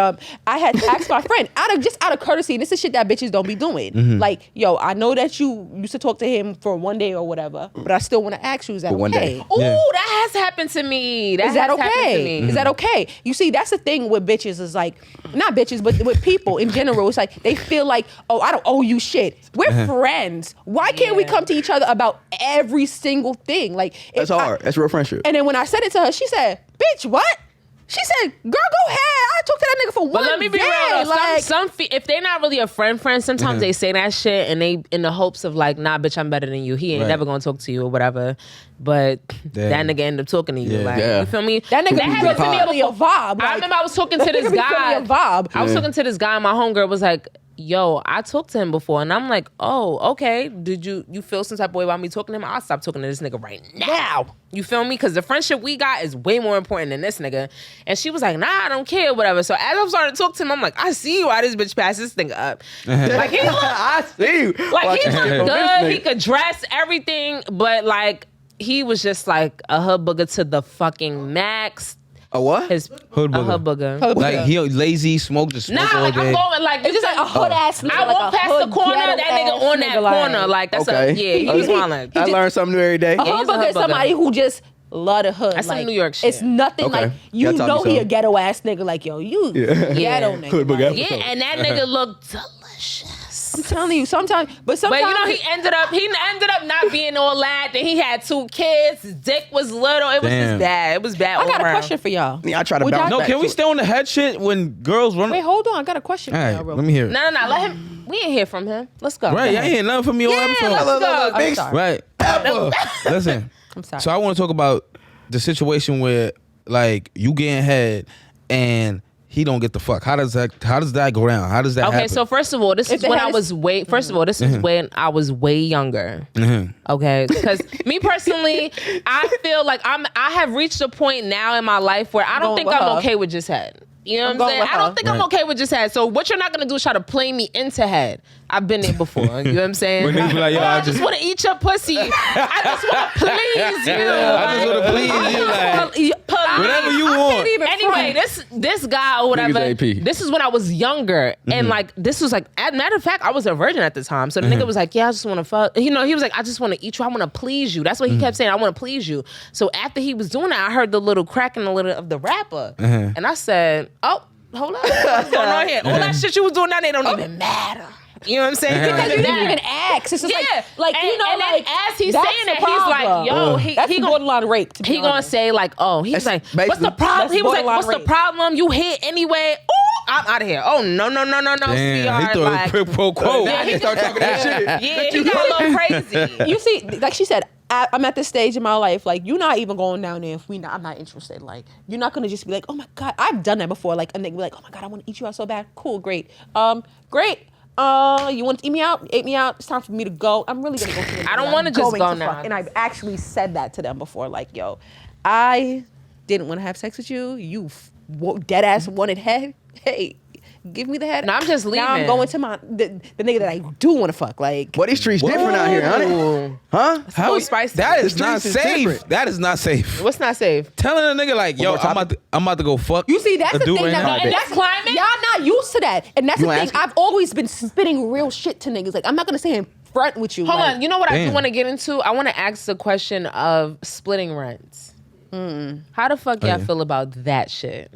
I had asked my friend out of courtesy, and this is shit that bitches don't be doing. Like, yo, I know that you used to talk to him for one day or whatever, but I still want to ask you, is that For one okay? day. Ooh, Yeah. that has happened to me. Is that has happened to okay? me. Is that okay? You see, that's the thing with bitches is like, not bitches, but with people in general, it's like they feel like, oh, I don't owe you shit. We're friends. Why can't we Yeah. come to each other about every single thing? Like That's hard. That's real friendship. And then when I said it to her, she said, "Bitch, what?" She said, "Girl, go ahead. I talked to that nigga for one But let me be day." real though. Like, If they're not really a friend, sometimes they say that shit and they in the hopes of like, nah, bitch, I'm better than you. He ain't Right. never gonna talk to you or whatever. But Damn. that nigga end up talking to you. Yeah. Like, Yeah. you feel me? that nigga happened to me really a vibe. I Like, remember I was talking to that this nigga be feeling guy. a vibe. I was talking to this guy, and my homegirl was like, yo, I talked to him before. And I'm like, oh, okay. Did you feel some type of way about me talking to him? I'll stop talking to this nigga right now. You feel me? Because the friendship we got is way more important than this nigga. And she was like, nah, I don't care, whatever. So as I'm starting to talk to him, I'm like, I see you. Why this bitch pass this nigga up? Like, he look, I see you. like, he Watch look this good. nigga. He could dress, everything. But, like, he was just like a hood booger to the fucking max. A what? His Hood a booger. hood booger. Like he lazy, smoke just smoke Nah, all like day. I'm going like It's just like a hood ass nigga. I like walk a past the hood corner, that ghetto nigga ass on that nigga, corner. Like that's Okay. he was wildin'. I learned something new every day. A Yeah, hood he's a booger hood is somebody booger. who just love the hood. That's some like, New York shit. It's nothing Okay. like you Y'all taught know me he a something. ghetto ass nigga. Like yo, you ghetto nigga. Hood booger. Like, Yeah, and that nigga looked delicious. Yes. I'm telling you, sometimes. But you know, he ended up not being all that. Then he had 2 kids. His dick was little. It was just bad. It was bad. I got a around. question for y'all. Yeah, I try to Would bounce y'all- back. No, can we to it. stay on the head shit when girls run? Wait, hold on. I got a question All for right, y'all. Real let me hear it. No. Let him. We ain't hear from him. Let's go. Right, Go I ahead. ain't hear nothing from you all episode. let's go. I'm sorry. Right. Listen. I'm sorry. So I want to talk about the situation where like you getting head and he don't get the fuck. How does that go down? How does that happen? Okay, so first of all, this is the when head I is- was way. First of all, this is when I was way younger. Okay, because me personally, I feel like I have reached a point now in my life where I don't Going think with I'm her. okay with just head. You know I'm what I'm going saying? with I don't her. think I'm okay with just head. So what you're not gonna do is try to play me into head. I've been there before. You know what I'm saying? When niggas be like, yo, Well, I I just want to eat your pussy. I just want to please you. I just want to please you. Like, whatever you want. Anyway, this guy or whatever. Niggas AP. This is when I was younger, and like this was like, as a matter of fact, I was a virgin at the time. So the nigga was like, "Yeah, I just want to fuck." You know, he was like, "I just want to eat you. I want to please you." That's what he kept saying. I want to please you. So after he was doing that, I heard the little cracking a little of the rapper, and I said, "Oh, hold on, what's going on here? All that shit you was doing now, they don't even matter." You know what I'm saying? Because you That- didn't even ask. It's just like and, you know, and then like as he's that's saying the that, he's like, problem. "Yo, that's he gonna." borderline rape. To be He gonna honest. say like, oh, he's like, That's what's the basically- problem? that's He was like, borderline what's the rape. problem? You hit anyway. Ooh, I'm out of here. Oh no, Damn, sweetheart. he threw a Like, quid pro quo. yeah, he Start talking that shit. yeah, he got a little crazy. You see, like she said, I'm at this stage in my life, like you're not even going down there if I'm not interested. Like you're not gonna just be like, oh my god, I've done that before. Like a nigga be like, oh my god, I want to eat you out so bad. Cool, great, great. You want to eat me out? Ate me out. It's time for me to go. I'm really gonna go. To I don't wanna just going go to now. fuck. And I've actually said that to them before. Like, yo, I didn't want to have sex with you. You dead ass wanted head. Hey, give me the head. No, I'm just Now I'm leaving. going to the nigga that I do want to fuck. Like, Boy, these streets different out here, honey. Ooh. Huh? How little spicy. That is The not streets is safe. different. That is not safe. What's not safe? Telling a nigga like, yo, more topic? I'm about to go fuck. you see, that's a the dude thing right that now. And that's climbing? Y'all not used to that, and that's You the wanna thing. ask- I've always been spitting real shit to niggas. Like, I'm not gonna say in front with you. Hold like, on. You know what I do Damn. want to get into? I want to ask the question of splitting rents. How the fuck y'all yeah. feel about that shit?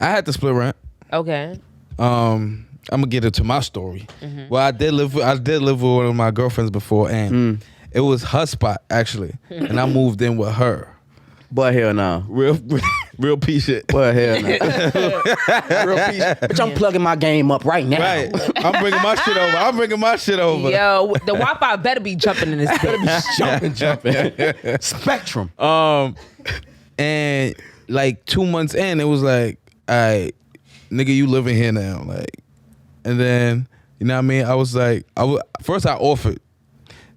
I had to split rent. Okay. I'm gonna get into my story. Well, I did live with one of my girlfriends before, and it was her spot actually, and I moved in with her. Boy, hell no. Real piece shit. Boy, hell no. Real piece. Bitch, I'm plugging my game up right now. Right. I'm bringing my shit over. Yo, the Wi-Fi better be jumping in this bitch. Jumping. Spectrum. And like 2 months in, it was like, all right, nigga, you living here now, like. And then, you know what I mean? I was like, first I offered,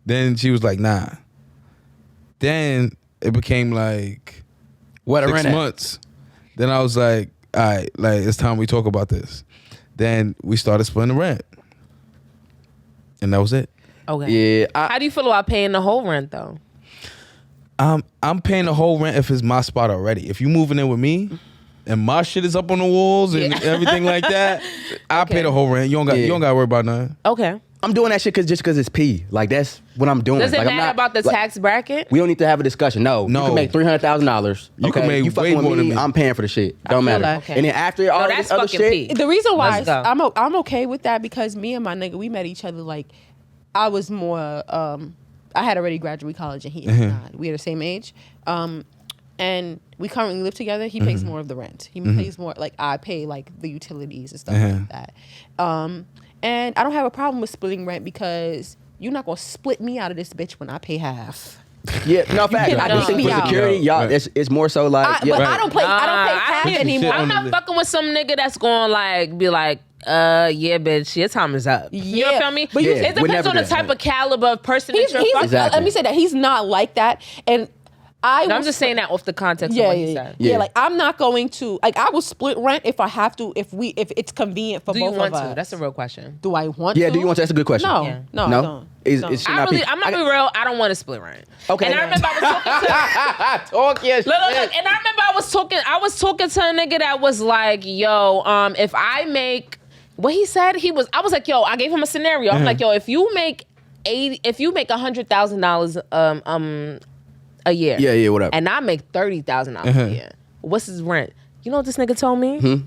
then she was like, nah. Then it became like What a 6 rent at? months. Then I was like, all right, like it's time we talk about this. Then we started splitting the rent, and that was it. Okay. Yeah. How do you feel about paying the whole rent though? I'm paying the whole rent if it's my spot already. If you moving in with me, and my shit is up on the walls and everything like that, I pay the whole rent. You don't got to worry about nothing. Okay. I'm doing that shit just because it's P. Like, that's what I'm doing. Does it like, I'm matter not, about the like, tax bracket? We don't need to have a discussion. No. You can make $300,000. You can make you fucking way with more than me. I'm paying for the shit. Don't matter. that. Okay. And then after all that's this other fucking shit, P. The reason why Let's go. I'm okay with that because me and my nigga, we met each other like I was more I had already graduated college and he is not. We are the same age. And we currently live together. He pays more of the rent. He pays more, like I pay like the utilities and stuff like that. And I don't have a problem with splitting rent because you're not gonna split me out of this bitch when I pay half. yeah, no fact. cannot I do keep think me for out. security, y'all, Right. it's more so like, yeah, But I don't pay half Nah, anymore. I'm not fucking with some nigga that's going like be like, yeah, bitch, your time is up. You know Yeah. feel me? But you- it would depends never on do the that. type of caliber of person that you're fucking. Exactly. Let me say that he's not like that, and No, I'm just saying that off the context of what he said. Yeah, like I'm not going to like I will split rent if I have to if it's convenient for Do both you want of us. to? That's a real question. Do I want yeah, to? do you want to? That's a good question. No, Yeah. no, No? I don't. Is- No. is- I'm gonna be real. I don't want to split rent. Okay. And I remember I was talking to. Talk your Look, and I remember I was talking to a nigga that was like, yo, if I make what he said, I was like, yo, I gave him a scenario. I'm like, yo, if you make $100,000 a year. Yeah, whatever. And I make $30,000 a year. What's his rent? You know what this nigga told me?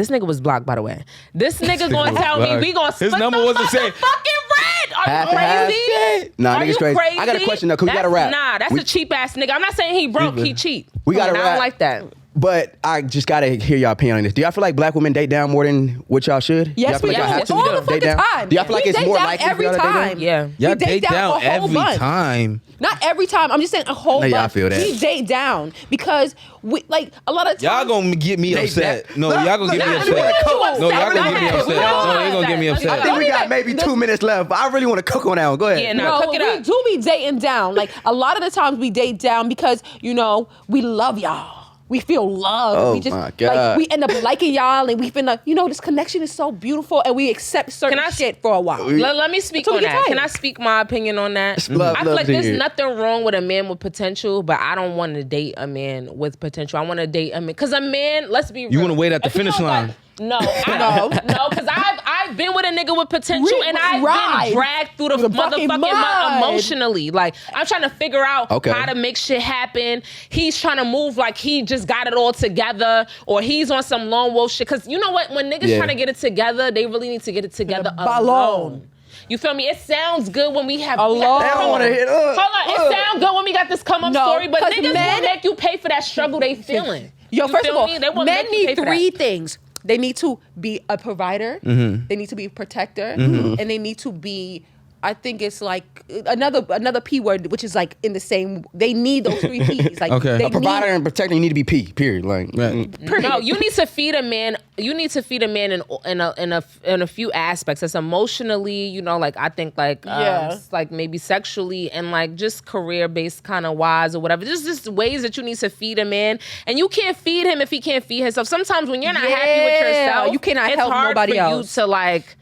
This nigga was blocked, by the way. This nigga gonna tell me we gonna split His number the wasn't fucking saying- rent. Are Half you and half? crazy? Nah, Are niggas you crazy. I got a question, though, 'cause we gotta wrap. Nah, that's a cheap ass nigga. I'm not saying he broke. He cheap. We gotta I wrap. don't like that. But I just gotta hear y'all opinion on this. Do y'all feel like black women date down more than what y'all should? Yes, y'all feel we like y'all do. have to All the date fucking down? time. Do y'all feel like We it's date more down likely for every y'all to date down? time. Yeah. Y'all We date down a whole every bunch. time. Not every time. I'm just saying a whole No, y'all bunch. feel that. We date down because we like a lot of times. Y'all gonna get me They upset. that- No, y'all gonna get me Nah, upset. you wanna cook. No, y'all I gonna get me really upset. wanna No, you gonna get me I upset. think we got maybe 2 minutes left, but I really want to cook on that one. Go ahead. Yeah, no, cook it we up. do be dating down. Like a lot of the times we date down because we love y'all. We feel love. Oh, we just my God. like we end up liking y'all, and we've been like, this connection is so beautiful, and we accept certain Can I- shit for a while. Let me speak Until we on get that. tired. Can I speak my opinion on that? Love- I feel love like to there's hear it. nothing wrong with a man with potential, but I don't want to date a man with potential. I want to date a man because a man. Let's be real. You wanna wait at the If you finish don't line. got- No, I don't. No, because I've been with a nigga with potential, and I've Ride been dragged through the through the fucking motherfucking mud. emotionally. Like I'm trying to figure out Okay. how to make shit happen. He's trying to move like he just got it all together, or he's on some lone wolf shit. Because you know what? When niggas Yeah. trying to get it together, they really need to get it together Alone. alone. You feel me? It sounds good when we have Alone. we have this They don't come wanna up. hit Hold on, it sounds good when we got this come up No, story, but 'cause niggas men- will make you pay for that struggle they feeling. Yo, You first feel of all, me? They won't men make you pay need for that. 3 things. They need to be a provider. They need to be a protector, and they need to be. I think it's like another P word, which is like in the same. They need those 3 P's. Like Okay. they A provider need, and protector, you need to be P. Period. Like, No, you need to feed a man. You need to feed a man in a few aspects. It's emotionally, like I think like Yeah. like maybe sexually and like just career based kind of wise or whatever. Just ways that you need to feed a man, and you can't feed him if he can't feed himself. Sometimes when you're not happy with Yeah, yourself, you cannot it's help hard nobody for else. you to like,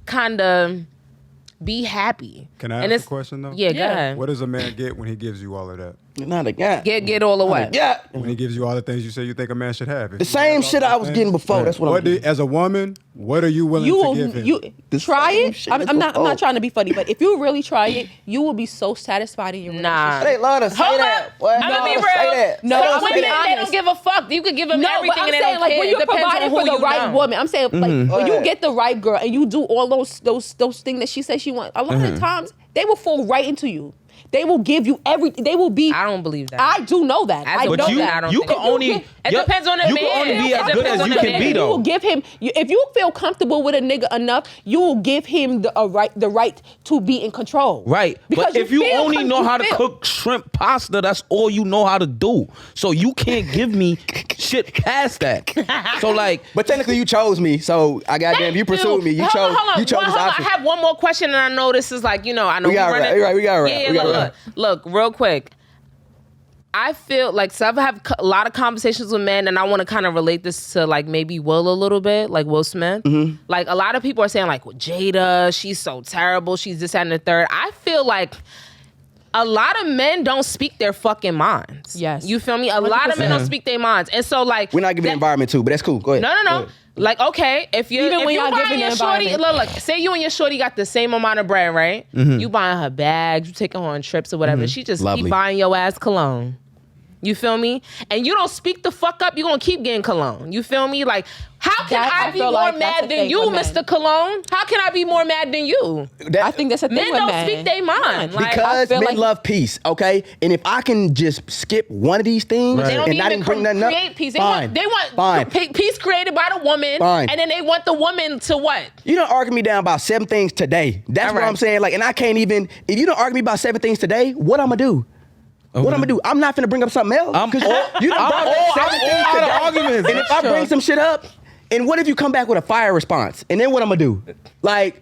kind of be happy. Can I And ask it's- a question though? Yeah, go ahead. What does a man get when he gives you all of that? not a guy. Get all the way. Yeah. When he gives you all the things you say you think a man should have? If The he same has all shit those I was things, getting before. That's what I'm as a woman, what are you willing you to will give him? you The try same it. shit I'm as not. I'm before. not trying to be funny, but if you really try it, you will be so satisfied in your Nah. relationship. They love to say Hold that. up. What? I'm gonna be Say real. that. No, Say I'm that. Women, being they honest. don't give a fuck. You could give them No, but everything I'm and they saying don't like care. when It you're depends on providing who for the you right know. woman. I'm saying like when Go you ahead. get the right girl and you do all those things that she says she wants. A lot of times they will fall right into you. They will give you everything. They will be. I don't believe that. I do know that. As I a know woman, that. I don't you think- can If you only. get- it depends on the You man. can only be It as good depends as on you the can man. be, You will though. give him. If you feel comfortable with a nigga enough, you will give him the right to be in control. Right. Because But if you feel only know how to feel- cook shrimp pasta, that's all you know how to do. So you can't give me shit past that. So like, But technically, you chose me, so I goddamn you pursued me. You Hold chose. on, hold on. You chose this Hold on. option. I have one more question, and I know this is like, I know We got running. it right. We got it right. Yeah, We got it look, right. look, real quick. I feel like, so I've had a lot of conversations with men, and I want to kind of relate this to like maybe Will a little bit, like Will Smith. Mm-hmm. Like a lot of people are saying like, well, Jada, she's so terrible. She's this, that, and the third. I feel like a lot of men don't speak their fucking minds. Yes. You feel me? A lot of men don't speak their minds. And so like. We're not giving the environment too, but that's cool. Go ahead. No. Like, okay, if you Even if when you y'all buying giving your the shorty, environment. look, say you and your shorty got the same amount of bread, right? You buying her bags, you taking her on trips or whatever. She just Lovely. keep buying your ass cologne. You feel me? And you don't speak the fuck up, you gonna keep getting cologne. You feel me? Like, how can That- I I be feel more like that's mad a than thing you, with men. Mr. Cologne? How can I be more mad than you? I think that's a thing Men with don't men. speak their mind. Like, Because feel men like- love peace, okay? And if I can just skip one of these things they don't and not even even bring nothing up, create peace. They fine. want fine. peace created by the woman, Fine. and then they want the woman to what? You don't argue me down about 7 things today. That's All what right. I'm saying. Like, and I can't even. If you don't argue me about 7 things today, what I'm gonna do? What I'm gonna do? I'm not finna bring up something else. I'm 'Cause all- you done I'm brought all- up 7 I'm things all out of today. arguments. And if I bring some shit up, and what if you come back with a fire response? And then what I'm gonna do? Like,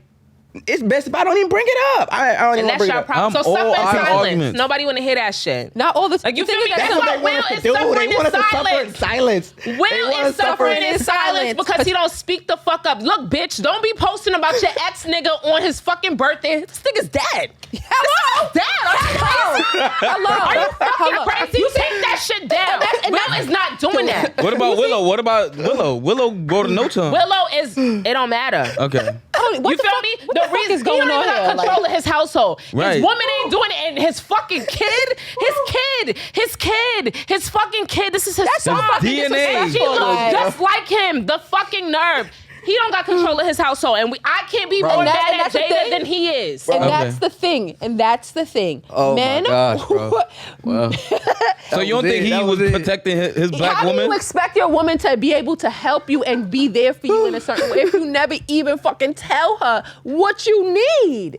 it's best if I don't even bring it up. I don't even And wanna that's bring it your up. problem. I'm So suffer all in out of silence. arguments. Nobody want to hear that shit. Not all the. Like, you the feel thing me? is That's That's why what they Will want us to is do. suffering They want us to in suffer in silence. silence. They Will want us is to suffer suffering in silence because he don't speak the fuck up. Look, bitch, don't be posting about your ex nigga on his fucking birthday. This nigga's dead. Hello, dad. Are you fucking crazy? You take that shit down. Will is not doing that. what about Willow? What about Willow? Willow wrote a note to him. Willow is. It don't matter. Okay. What You the feel fuck- me? what The no reason. is going he don't on even here? got control of his household. Right. His woman ain't doing it, and his fucking kid, his fucking kid. This is his That's so son. fucking DNA. disrespectful. She looks Like- just like him. The fucking nerve. He don't got control of his household, and I can't be more And mad at that's the Jada thing. than he is. And Okay. that's the thing. Oh, my Men, gosh, bro. Well, So you don't think he was protecting his black how do woman? you expect your woman to be able to help you and be there for you in a certain way if you never even fucking tell her what you need?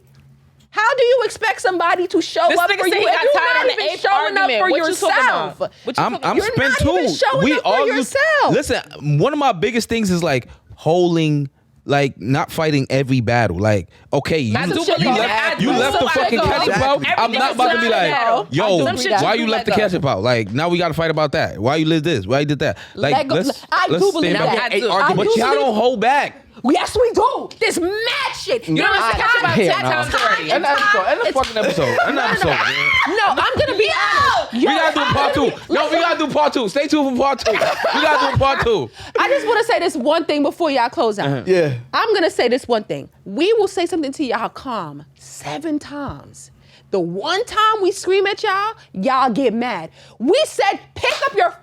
How do you expect somebody to show This up nigga for said you he if got you're tired not on the even eighth showing up argument? for What you talking yourself? about? What you I'm talking about? You're spent not too. even showing up for argue. yourself. Listen, one of my biggest things is like holding, like not fighting every battle. Like, okay, you I do left believe that. you I left do. the fucking I do. ketchup out. I'm Everything not is about to be not like, that. yo, Some shit why you you do left the let go. ketchup out? Like now we got to fight about that. Why you did this? Why you did that? Like Let go. I do believe stand that. up. I do. I But do y'all believe- don't hold back. Yes, we do. This mad shit. You don't listen to ketchup about 10 times already. End the fucking episode. End the episode. man. No, I'm gonna be honest. We gotta do part two. No, we gotta do part two. Stay tuned for part two. We gotta do part two. I just want to say this one thing before y'all close out. yeah. I'm gonna say this one thing. We will say something to y'all calm 7 times. The one time we scream at y'all, y'all get mad. We said pick up your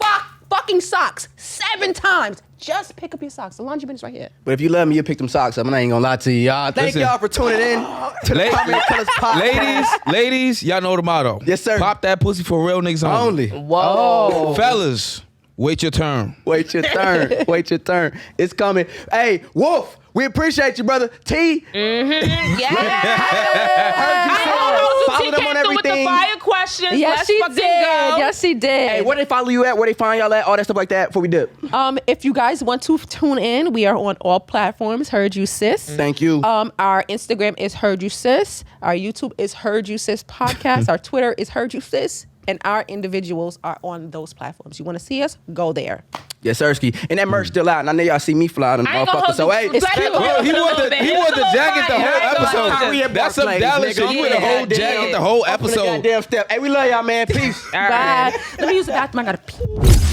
fucking socks 7 times. Just pick up your socks. The laundry bin is right here. But if you love me, you pick them socks up. And I ain't gonna lie to you, y'all. Thank Listen. y'all for tuning in to the Comment Colors podcast. Ladies, y'all know the motto. Yes, sir. Pop that pussy for real niggas only. Only. Whoa. Fellas, wait your turn. Wait your turn. Wait your turn. It's coming. Hey, Wolf, we appreciate you, brother. T. Follow them on With the everything. fire questions. Yes, Let's she fucking did. go. Yes, she did. Hey, where they follow you at? Where they find y'all at? All that stuff like that before we dip. If you guys want to tune in, we are on all platforms. Heard You Sis. Thank you. Our Instagram is Heard You Sis. Our YouTube is Heard You Sis Podcast. Our Twitter is Heard You Sis. And our individuals are on those platforms. You want to see us? Go there. Yes, Sirski. And that merch still out. And I know y'all see me fly them I ain't gonna motherfuckers. hold So, you. hey, Let me Bro, hold he you a wore little bit. the jacket the whole I ain't gonna episode. hold you. That's some Barclays, Dallas nigga. shit. You wear the whole Yeah. jacket the whole Open the episode. goddamn step. Hey, we love y'all, man. Peace. All right. Bye. Let me use the bathroom. I got to pee.